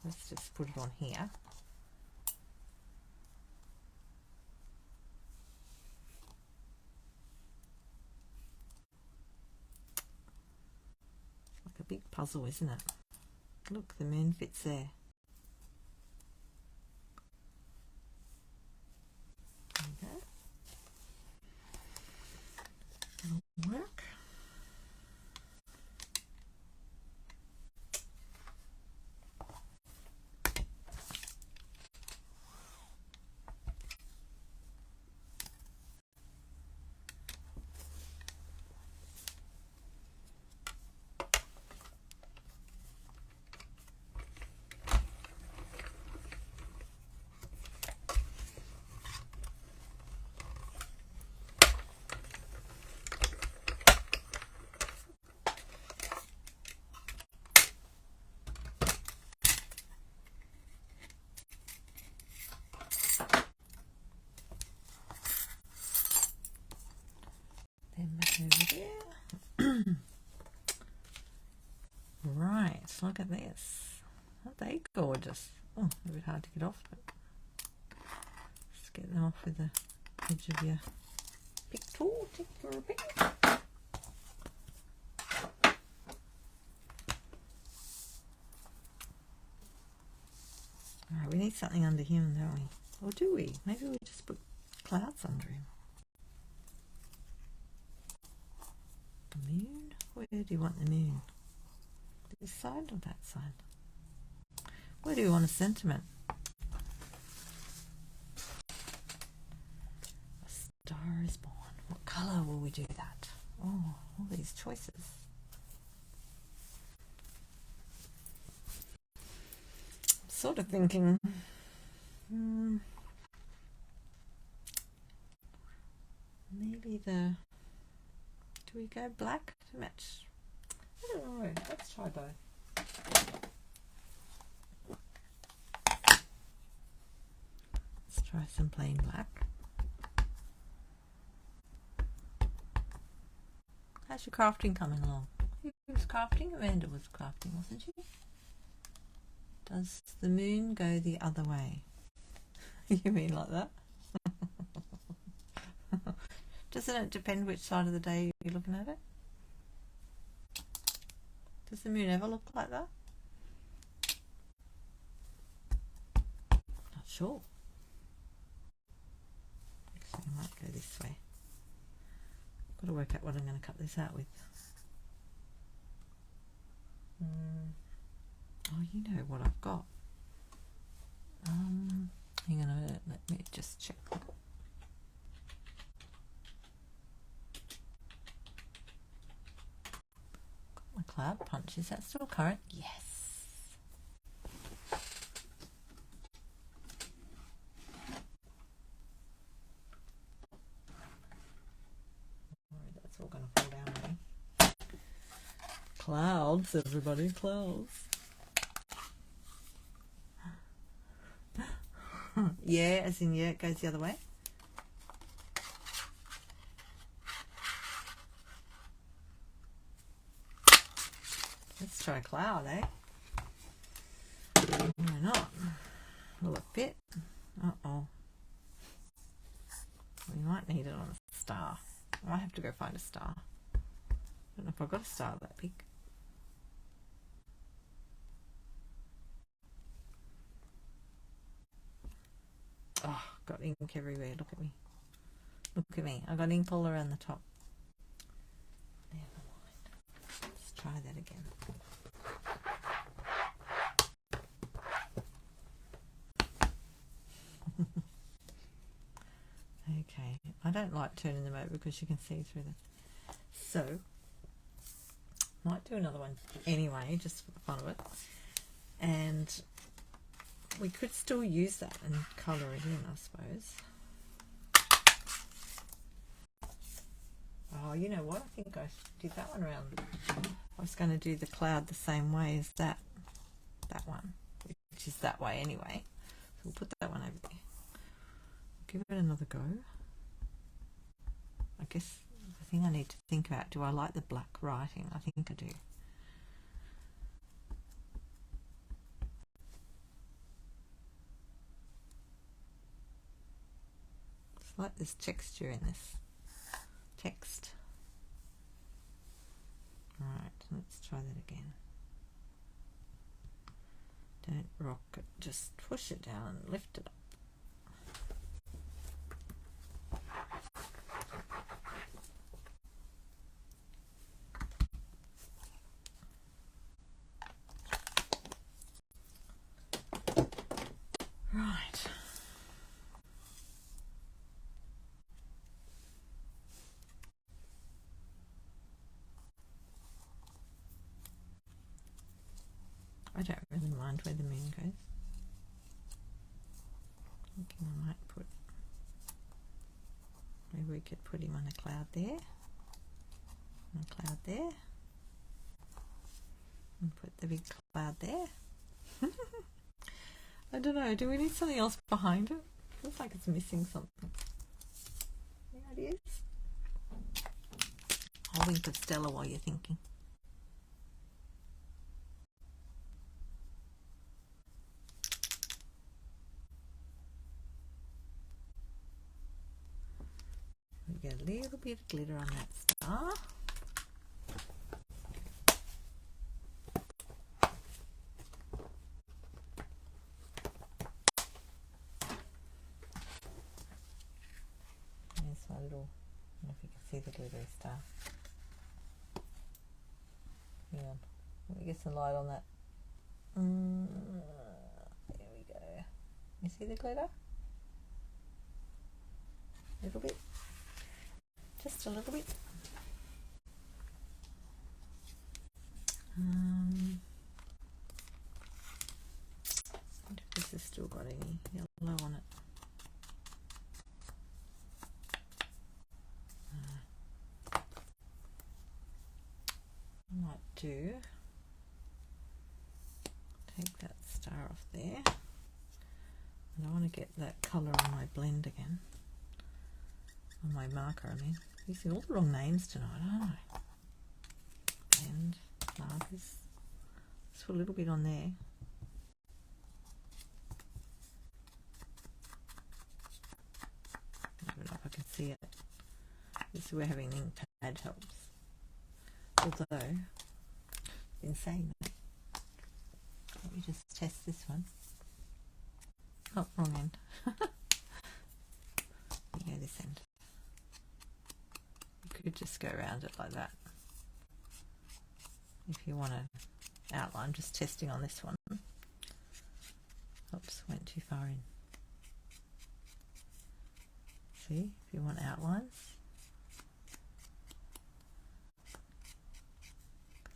Let's just put it on here. It's like a big puzzle, isn't it? Look, the moon fits there. There we go. That'll work. Over there. Right, look at this. Aren't they gorgeous? Oh, a bit hard to get off, but just get them off with the edge of your pick tool. Take your pick. Alright, we need something under him, don't we? Or do we? Maybe we just put clouds under him. The moon? Where do you want the moon? This side or that side? Where do you want a sentiment? A star is born. What colour will we do that? Oh, all these choices. I'm sort of thinking, maybe the... Do we go black to match? I don't know. Let's try both. Let's try some plain black. How's your crafting coming along? Who was crafting? Amanda was crafting, wasn't she? Does the moon go the other way? You mean like that? Doesn't it depend which side of the day you're looking at it? Does the moon ever look like that? Not sure. Actually, I might go this way. I've got to work out what I'm going to cut this out with. Oh, you know what I've got. Hang on a minute, let me just check. Cloud Punch, is that still current? Yes. That's all going to fall down on me. Clouds, everybody, clouds. Yeah, as in yeah, it goes the other way. Let's try cloud, eh? Why not? Will it fit? Uh-oh. We might need it on a star. I might have to go find a star. I don't know if I've got a star that big. Oh, got ink everywhere. Look at me. Look at me. I got ink all around the top. Never mind. Let's try that again. Okay. I don't like turning them over because you can see through them. So, might do another one anyway, just for the fun of it. And we could still use that and colour it in, I suppose. Oh, you know what? I think I did that one around. I was going to do the cloud the same way as that one, which is that way anyway. So we'll put that one over there. Give it another go. I guess the thing I need to think about, do I like the black writing? I think I do. It's like this texture in this text. Right, let's try that again. Don't rock it, just push it down and lift it up. Right. I don't really mind where the moon goes. Thinking I might put, maybe we could put him on a cloud there, and a cloud there, and put the big cloud there. I don't know, do we need something else behind it? Feels like it's missing something. Any ideas? I'll wink of Stella while you're thinking. We get a little bit of glitter on that star. There's my little, I don't know if you can see the glittery star. Hang on, let me get some light on that. There we go. You see the glitter? A little bit. Just a little bit. I wonder if this has still got any yellow on it. I might do. Take that star off there. And I want to get that colour on my blend again. On my marker, I mean. Using all the wrong names tonight, aren't I? And markers. Just put a little bit on there. I don't know if I can see it. This is where having an ink pad helps. Although, in saying that, let me just test this one. Oh, wrong end. Yeah, this end. You could just go around it like that. If you want to outline, just testing on this one. Oops, went too far in. See, if you want outlines.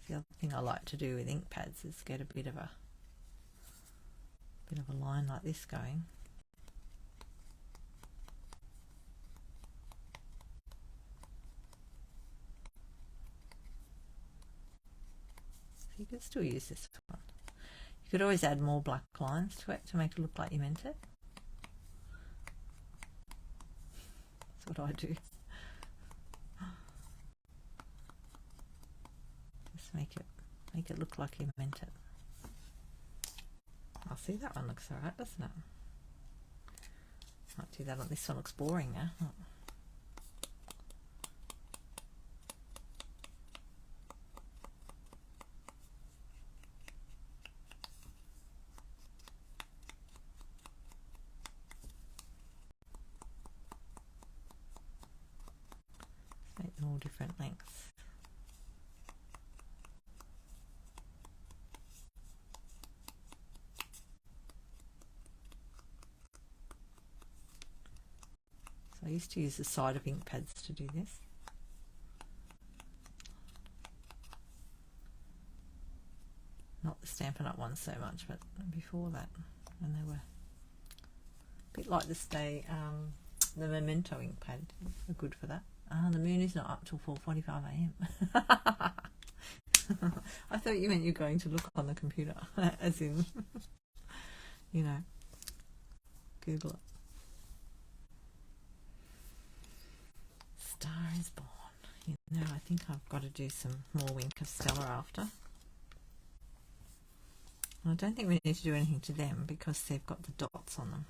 The other thing I like to do with ink pads is get a bit of a line like this going. So you could still use this one. You could always add more black lines to it to make it look like you meant it. That's what I do. Just make it look like you meant it. I'll see, that one looks alright, doesn't it? Might do that on this one. Looks boring now. Oh. Make them all different lengths. I used to use the side of ink pads to do this. Not the Stampin' Up! Ones so much, but before that, when they were a bit like this day, the Memento ink pad are good for that. The moon is not up till 4:45 AM. I thought you meant you're going to look on the computer, as in, you know, Google it. Star is Born. You know, I think I've got to do some more Wink of Stella after. I don't think we need to do anything to them because they've got the dots on them.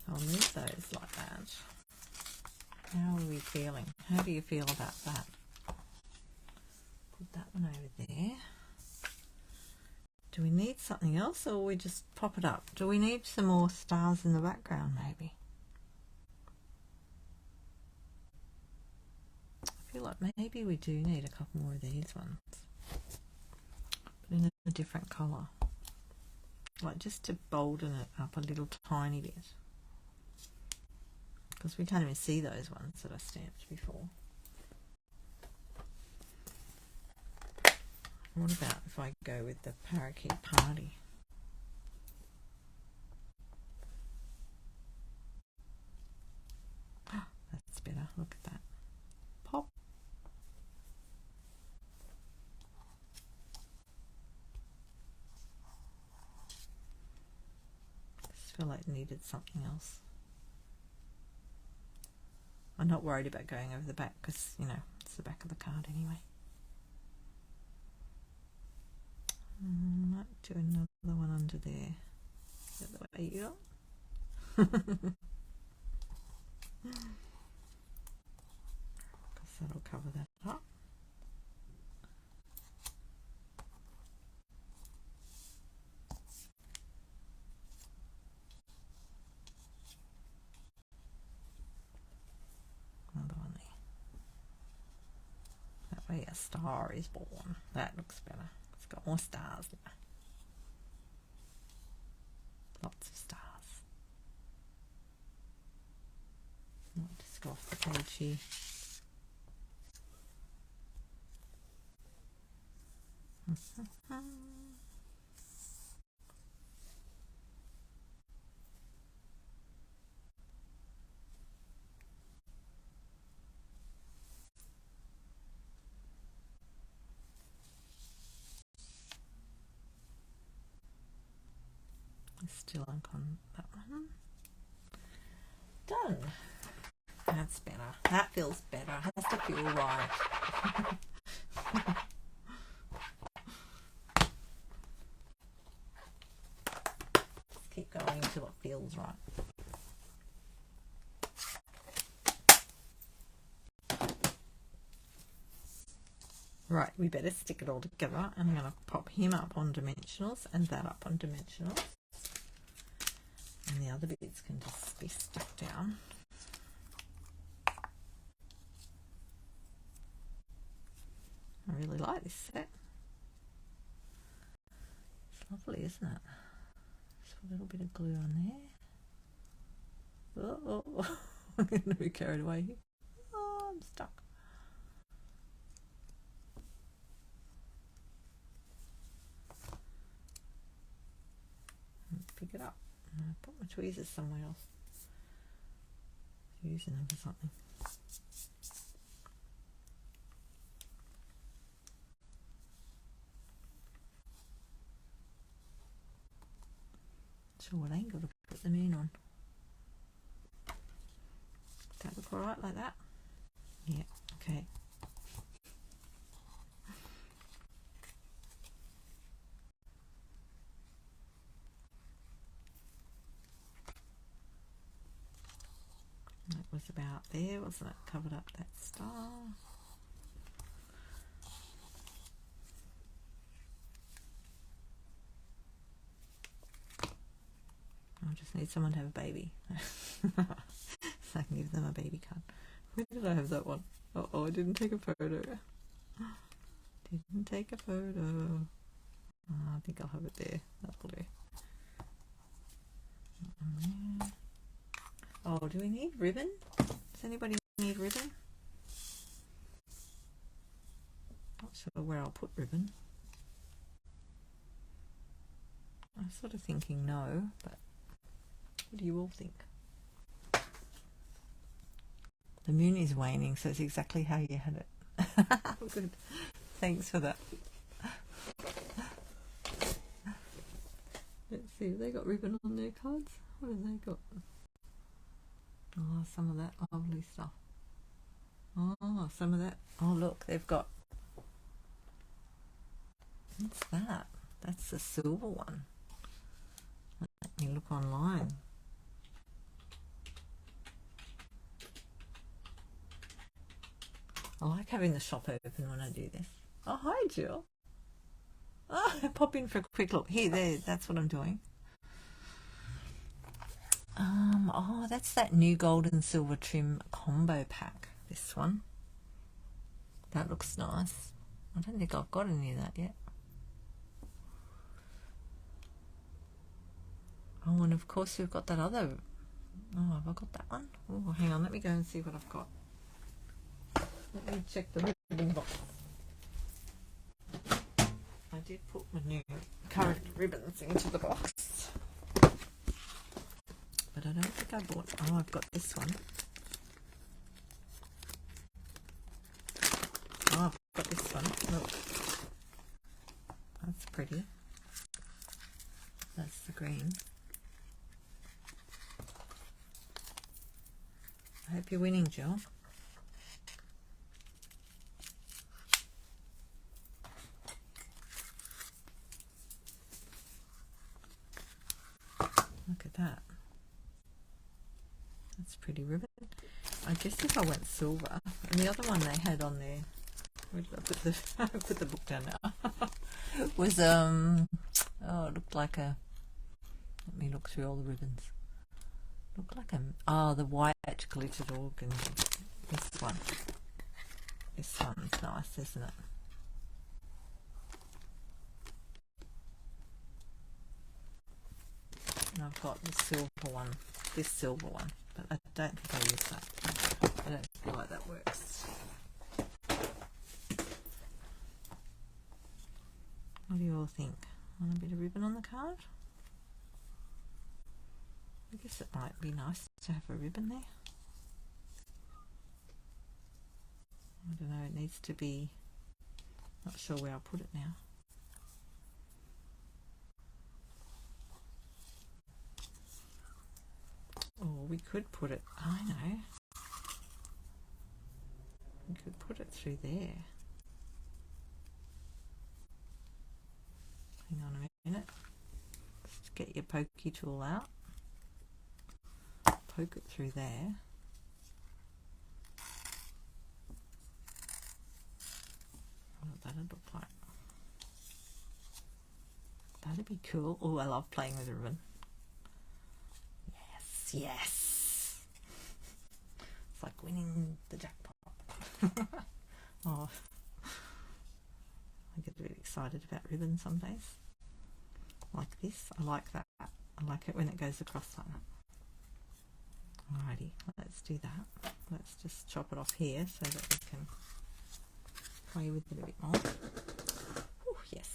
I'll move those like that. How are we feeling? How do you feel about that? Put that one over there. Do we need something else, or we just pop it up? Do we need some more stars in the background maybe? I feel like maybe we do need a couple more of these ones, but in a different colour, like just to bolden it up a little tiny bit, because we can't even see those ones that I stamped before. What about if I go with the Parakeet Party? Oh, that's better. Look at that. Pop. Just feel like it needed something else. I'm not worried about going over the back because, you know, it's the back of the card anyway. Might do another one under there. Is that the way you go? Because that'll cover that up. Another one there. That way a star is born. That looks better. It's got more stars now. Lots of stars. Might just go off the page here. Still ink on that one. Done. That's better. That feels better. It has to feel right. Just keep going until it feels right. Right, we better stick it all together. I'm going to pop him up on dimensionals and that up on dimensionals. And the other bits can just be stuck down. I really like this set. It's lovely, isn't it? Just a little bit of glue on there. Oh, I'm going to be carried away here. Oh, I'm stuck. pick it up. I put my tweezers somewhere else. Using them for something. Sure, what angle to put the moon on? Does that look alright like that? Yeah, okay. That was about there, wasn't it? Covered up that star. I just need someone to have a baby. So I can give them a baby card. Where did I have that one? Oh, I didn't take a photo. Didn't take a photo. Oh, I think I'll have it there. That'll do. Oh, do we need ribbon? Does anybody need ribbon? Not sure where I'll put ribbon. I'm sort of thinking no, but what do you all think? The moon is waning, so it's exactly how you had it. Good. Thanks for that. Let's see, have they got ribbon on their cards? What have they got? Oh, some of that lovely stuff. Oh, some of that. Oh, look, they've got... What's that? That's the silver one. Let me look online. I like having the shop open when I do this. Oh, hi, Jill. Oh, pop in for a quick look. Here, there, that's what I'm doing. Oh, that's that new gold and silver trim combo pack. This one. That looks nice. I don't think I've got any of that yet. Oh, and of course we've got that other. Oh, have I got that one? Oh, hang on. Let me go and see what I've got. Let me check the ribbon box. I did put my new current ribbons into the box. But I don't think I bought... Oh, I've got this one. Oh, I've got this one. Look. That's pretty. That's the green. I hope you're winning, Jill. Look at that. That's pretty ribbon. I guess if I went silver, and the other one they had on there, where did I put the I put the book down now? Was oh, it looked like a. Let me look through all the ribbons. Looked like a. Oh, the white glittered organ. This one. This one's nice, isn't it? And I've got the silver one, this silver one, but I don't think I use that. I don't feel like that works. What do you all think? Want a bit of ribbon on the card? I guess it might be nice to have a ribbon there. I don't know, it needs to be, not sure where I'll put it now. Or we could put it, I know, we could put it through there. Hang on a minute, just get your pokey tool out, poke it through there. What that'd look like. That'd be cool. Oh, I love playing with a ribbon. Yes. It's like winning the jackpot. Oh, I get a bit excited about ribbon some days. Like this. I like that. I like it when it goes across like that. Alrighty, let's do that. Let's just chop it off here so that we can play with it a bit more. Ooh, yes.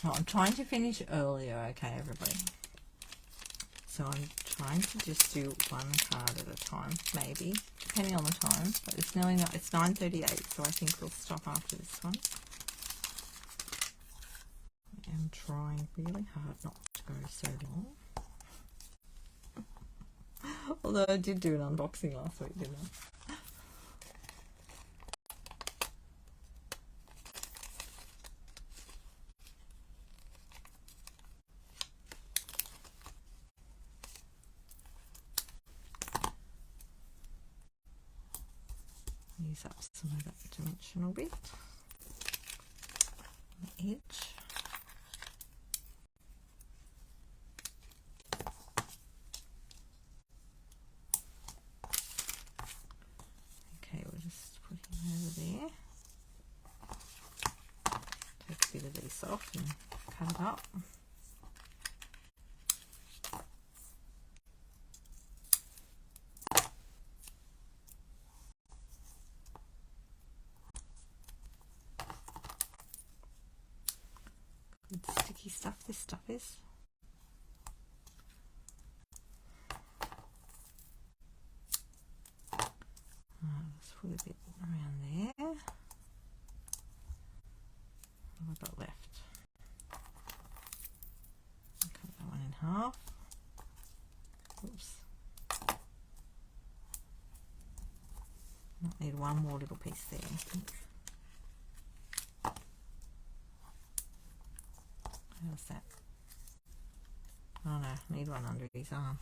So I'm trying to finish earlier, okay, everybody? So I'm trying to just do one card at a time, maybe, depending on the time. But it's nearly not, it's 9:38, so I think we'll stop after this one. I am trying really hard not to go so long. Although I did do an unboxing last week, didn't I? Use up some of that dimensional bit on the edge. Okay, we'll just put him over there. Take a bit of this off and cut it up. Good sticky stuff, this stuff is. Let's put a bit around there. What have I got left? Cut that one in half. Oops. Might need one more little piece there, I think. How's that? Oh no, I need one under his arm.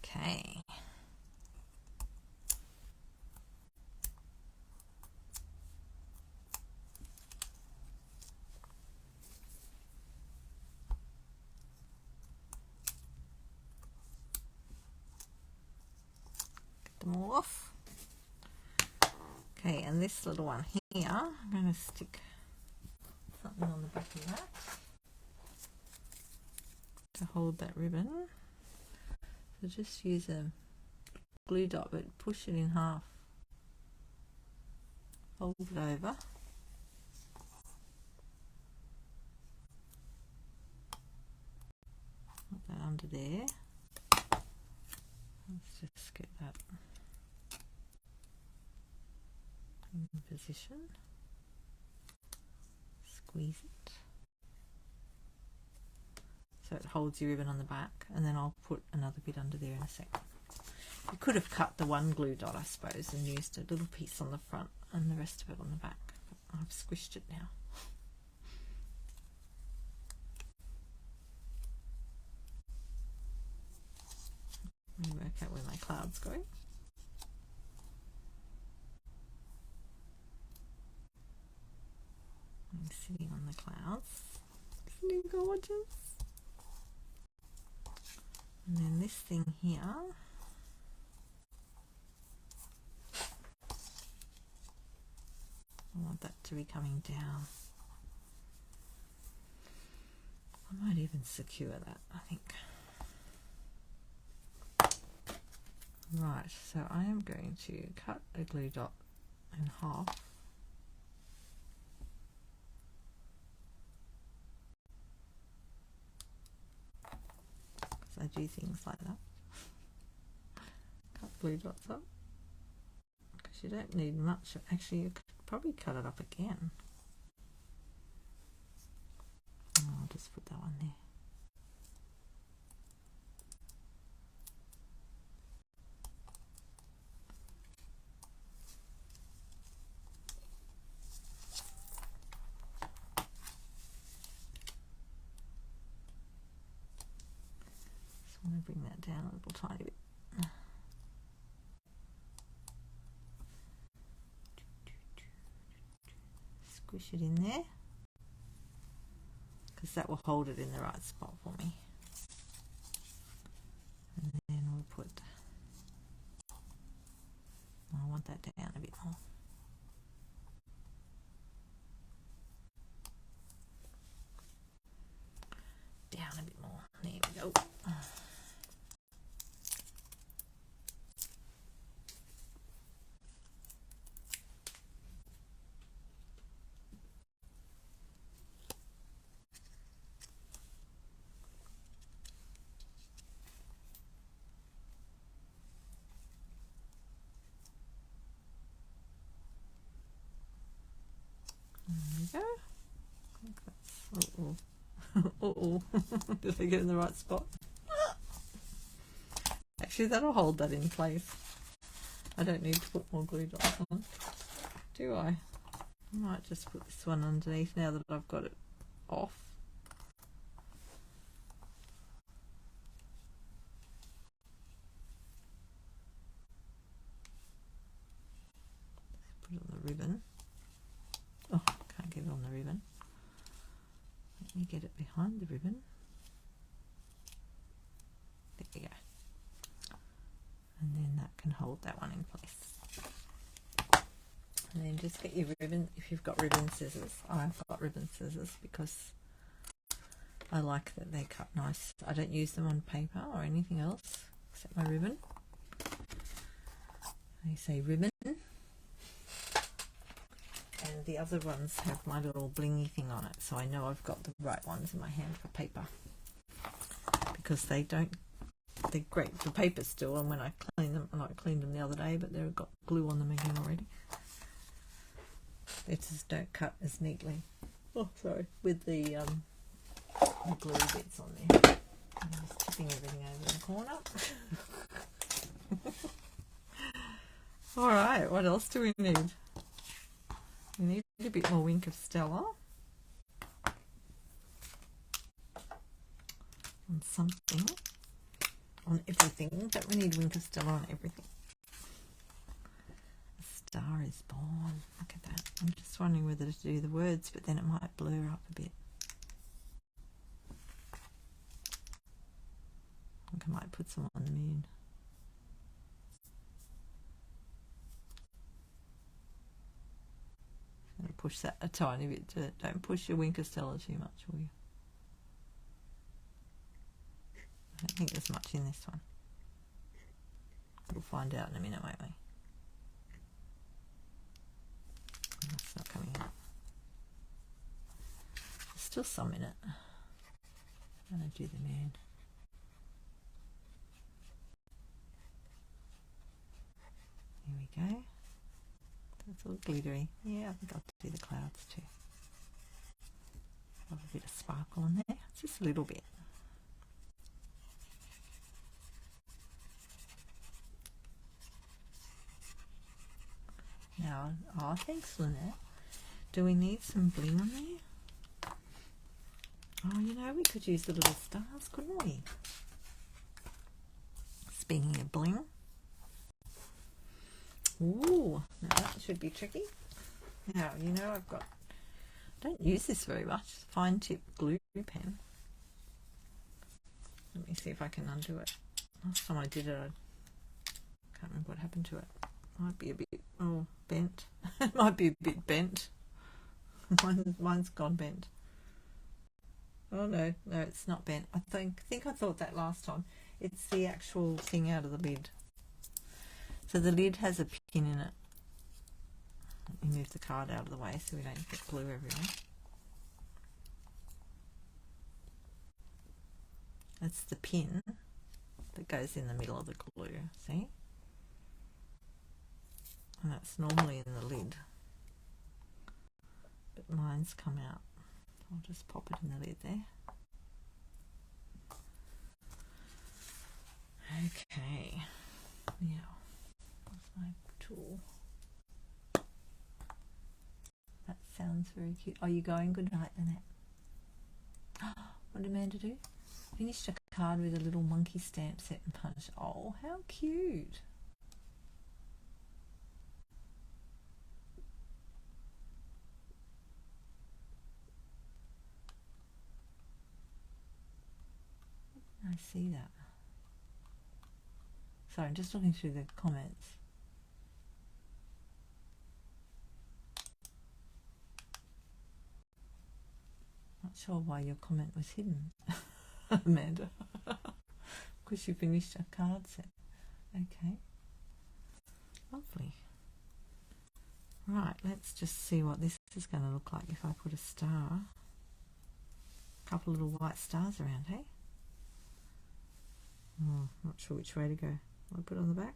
Okay. Them all off. Okay, and this little one here, I'm going to stick something on the back of that to hold that ribbon. So just use a glue dot, but push it in half. Hold it over. Put that under there. Let's just get that in position. Squeeze it. So it holds your ribbon on the back, and then I'll put another bit under there in a sec. You could have cut the one glue dot, I suppose, and used a little piece on the front and the rest of it on the back. But I've squished it now. Let me work out where my cloud's going. I'm sitting on the clouds. Isn't it gorgeous? And then this thing here, I want that to be coming down. I might even secure that, I think. Right, so I am going to cut a glue dot in half. Because I do things like that. Cut glue dots up. Because you don't need much. Actually, you could probably cut it up again. I'll just put that one there. Just want to bring that down a little tiny bit. Squish it in there, because that will hold it in the right spot for me. And then we'll put, I want that down a bit more. we go. I think that's, did I get in the right spot? Actually, that'll hold that in place. I don't need to put more glue dots on, do I? I might just put this one underneath now that I've got it off. Put it on the ribbon. Oh, can't get it on the ribbon. Let me get it behind the ribbon. There we go. And then that can hold that one in place. And then just get your ribbon, if you've got ribbon scissors. I've got ribbon scissors because I like that they cut nice. I don't use them on paper or anything else except my ribbon. They say ribbon. And the other ones have my little blingy thing on it, so I know I've got the right ones in my hand for paper. Because they're great for paper still, and when I clean them, I cleaned them the other day, but they've got glue on them again already. They just don't cut as neatly. Oh, sorry, with the glue bits on there. I'm just tipping everything over in the corner. All right, what else do we need? We need a bit more Wink of Stella on something. On everything. Don't we need Wink of Stella on everything? A star is born. Look at that. I'm just wondering whether to do the words, but then it might blur up a bit. I think I might put some on the moon. I'm going to push that a tiny bit. Don't push your Wink of Stella too much, will you? I don't think there's much in this one. We'll find out in a minute, won't we? It's not coming out. There's still some in it. I'm going to do the moon. Here we go. That's all glittery. Yeah, I think I'll do the clouds too. Have a bit of sparkle in there. Just a little bit. Now, oh, thanks, Lynette. Do we need some bling on there? Oh, you know, we could use the little stars, couldn't we? Speaking of bling. Ooh, now that should be tricky. Now, you know, I don't use this very much. Fine tip glue pen. Let me see if I can undo it. Last time I did it, I can't remember what happened to it. Might be a bit bent. It might be a bit bent. Mine's gone bent. Oh no, it's not bent. I think I thought that last time. It's the actual thing out of the lid. So the lid has a pin in it. Let me move the card out of the way so we don't get glue everywhere. That's the pin that goes in the middle of the glue, see? And that's normally in the lid, but mine's come out. I'll just pop it in the lid there. Okay, now where's my tool? That sounds very cute. Are you going? Good night, Lynette. What did Amanda do? Finished a card with a little monkey stamp set and punch. Oh, how cute! I see that. Sorry, I'm just looking through the comments. Not sure why your comment was hidden, Amanda. Because you finished a card set. Okay. Lovely. Right, let's just see what this is going to look like if I put a star. A couple little white stars around, hey? Oh, not sure which way to go. Will I put it on the back?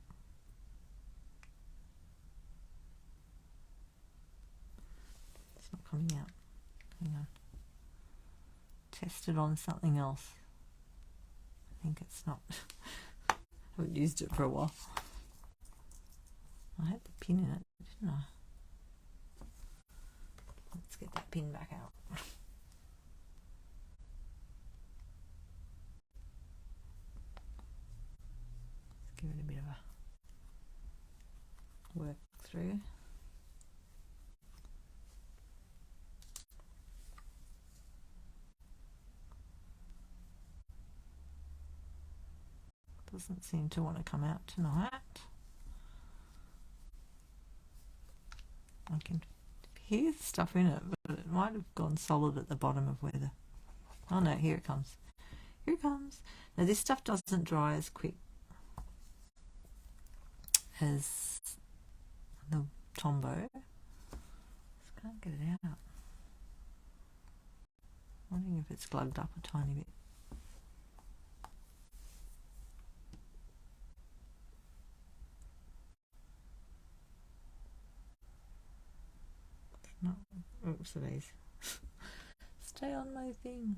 It's not coming out. Hang on. Test it on something else. I think it's not. I haven't used it for a while. I had the pin in it, didn't I? Let's get that pin back out. Let's give it a bit of a work through. Doesn't seem to want to come out tonight. I can hear stuff in it, but it might have gone solid at the bottom of where the... Oh no, here it comes. Here it comes. Now this stuff doesn't dry as quick as the Tombow. Just can't get it out. Wondering if it's glugged up a tiny bit. No, oops, it is. Stay on my thing.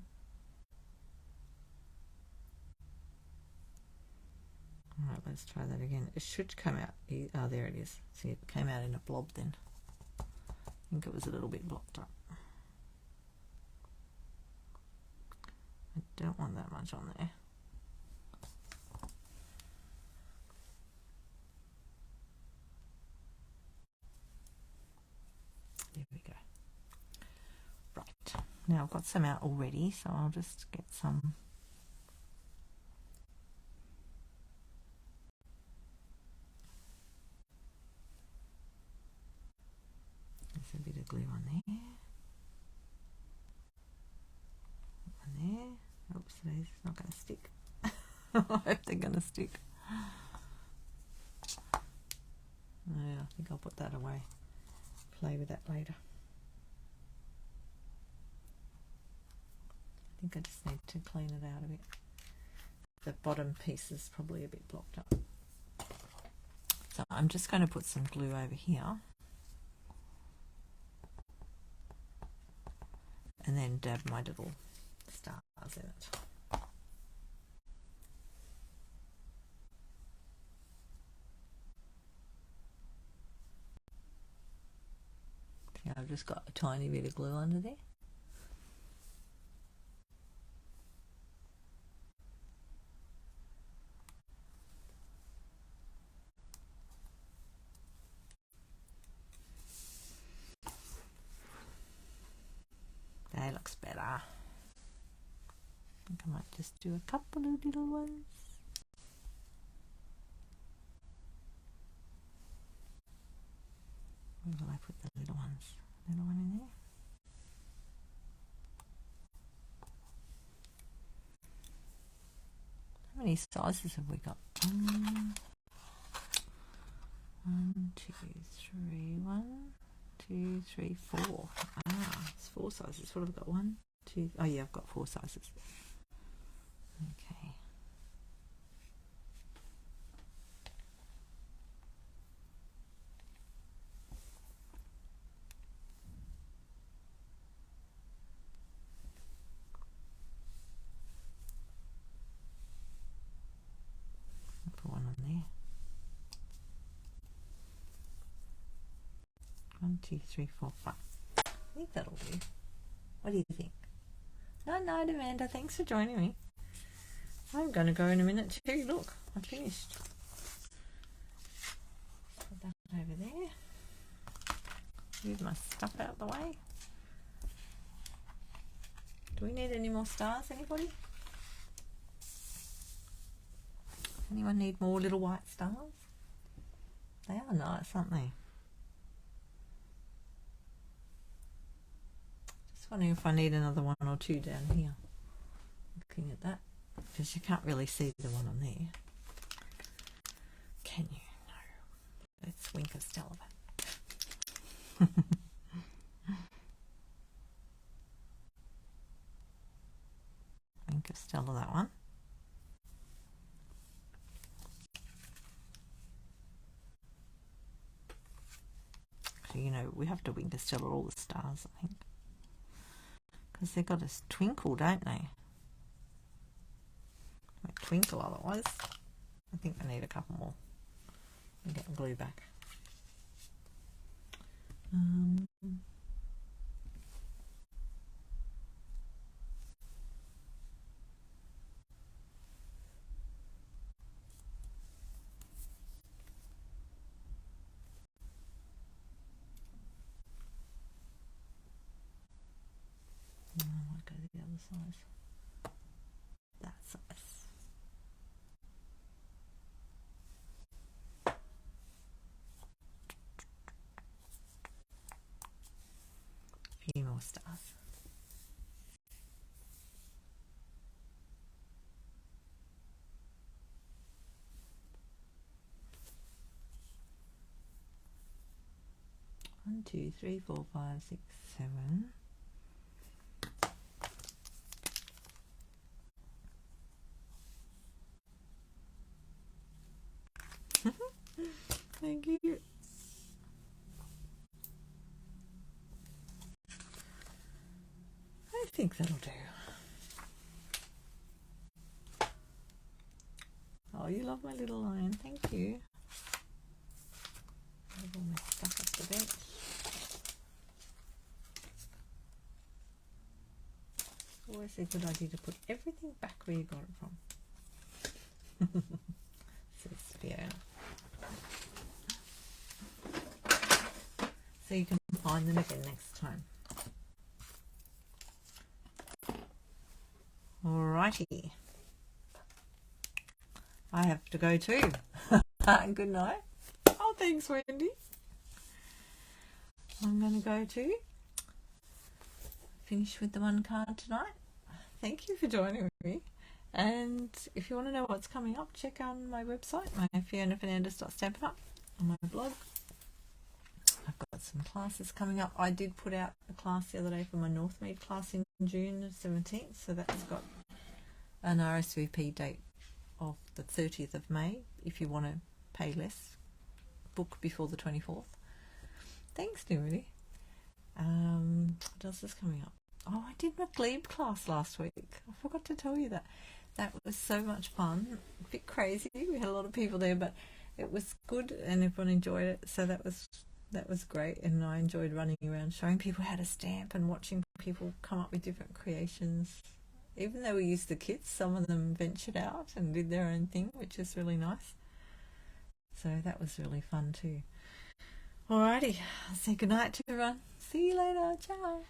Alright, let's try that again. It should come out. Oh, there it is. See, it came out in a blob then. I think it was a little bit blocked up. I don't want that much on there. There we go. Right, now I've got some out already, so I'll just get some. There's a bit of glue on there. One there. Oops, it's not going to stick. I hope they're going to stick. Yeah, I think I'll put that away. Play with that later. I think I just need to clean it out a bit. The bottom piece is probably a bit blocked up. So I'm just going to put some glue over here. And then dab my little stars in it. See, I've just got a tiny bit of glue under there. That looks better. I think I might just do a couple of little ones. Where will I put the little ones? Little one in there. How many sizes have we got? 1, 2, 3, 1, 2, 3, 4. Ah, it's 4 sizes. What have I got? 1, 2. Oh yeah, I've got 4 sizes. Okay. Put one on there. 1, 2, 3, 4, 5. I think that'll do. What do you think? No, Amanda, thanks for joining me. I'm going to go in a minute too. Look, I finished. Put that over there. Move my stuff out the way. Do we need any more stars, anybody? Anyone need more little white stars? They are nice, aren't they? Just wondering if I need another 1 or 2 down here. Looking at that, because you can't really see the one on there. Can you? No. Let's wink of Stella. Wink of Stella, that one. So, you know, we have to wink of Stella all the stars, I think. because they've got a twinkle, don't they? Might twinkle otherwise. I think I need a couple more. And get the glue back. I might go to the other side. That size. A few more stars. One, two, three, 4, 5, 6, 7. Thank you. I think that'll do. Oh, you love my little lion. Thank you. I have all my stuff off the bench. Always a good idea to put everything back where you got it from. Says Fiona. So you can find them again next time. Alrighty. I have to go too. Good night. Oh, thanks, Wendy. I'm going to go too. Finish with the one card tonight. Thank you for joining me. And if you want to know what's coming up, check out my website, my FionaFernandes.stampinup, on my blog. I've got some classes coming up. I did put out a class the other day for my Northmead class in June 17th, so that's got an RSVP date of the 30th of May if you want to pay less. Book before the 24th. Thanks, Nirity. What else is coming up? Oh, I did my Glebe class last week. I forgot to tell you that. That was so much fun. A bit crazy. We had a lot of people there, but it was good and everyone enjoyed it. So that was great, and I enjoyed running around showing people how to stamp and watching people come up with different creations. Even though we used the kits, some of them ventured out and did their own thing, which is really nice. So that was really fun too. Alrighty, I'll say goodnight to everyone. See you later. Ciao.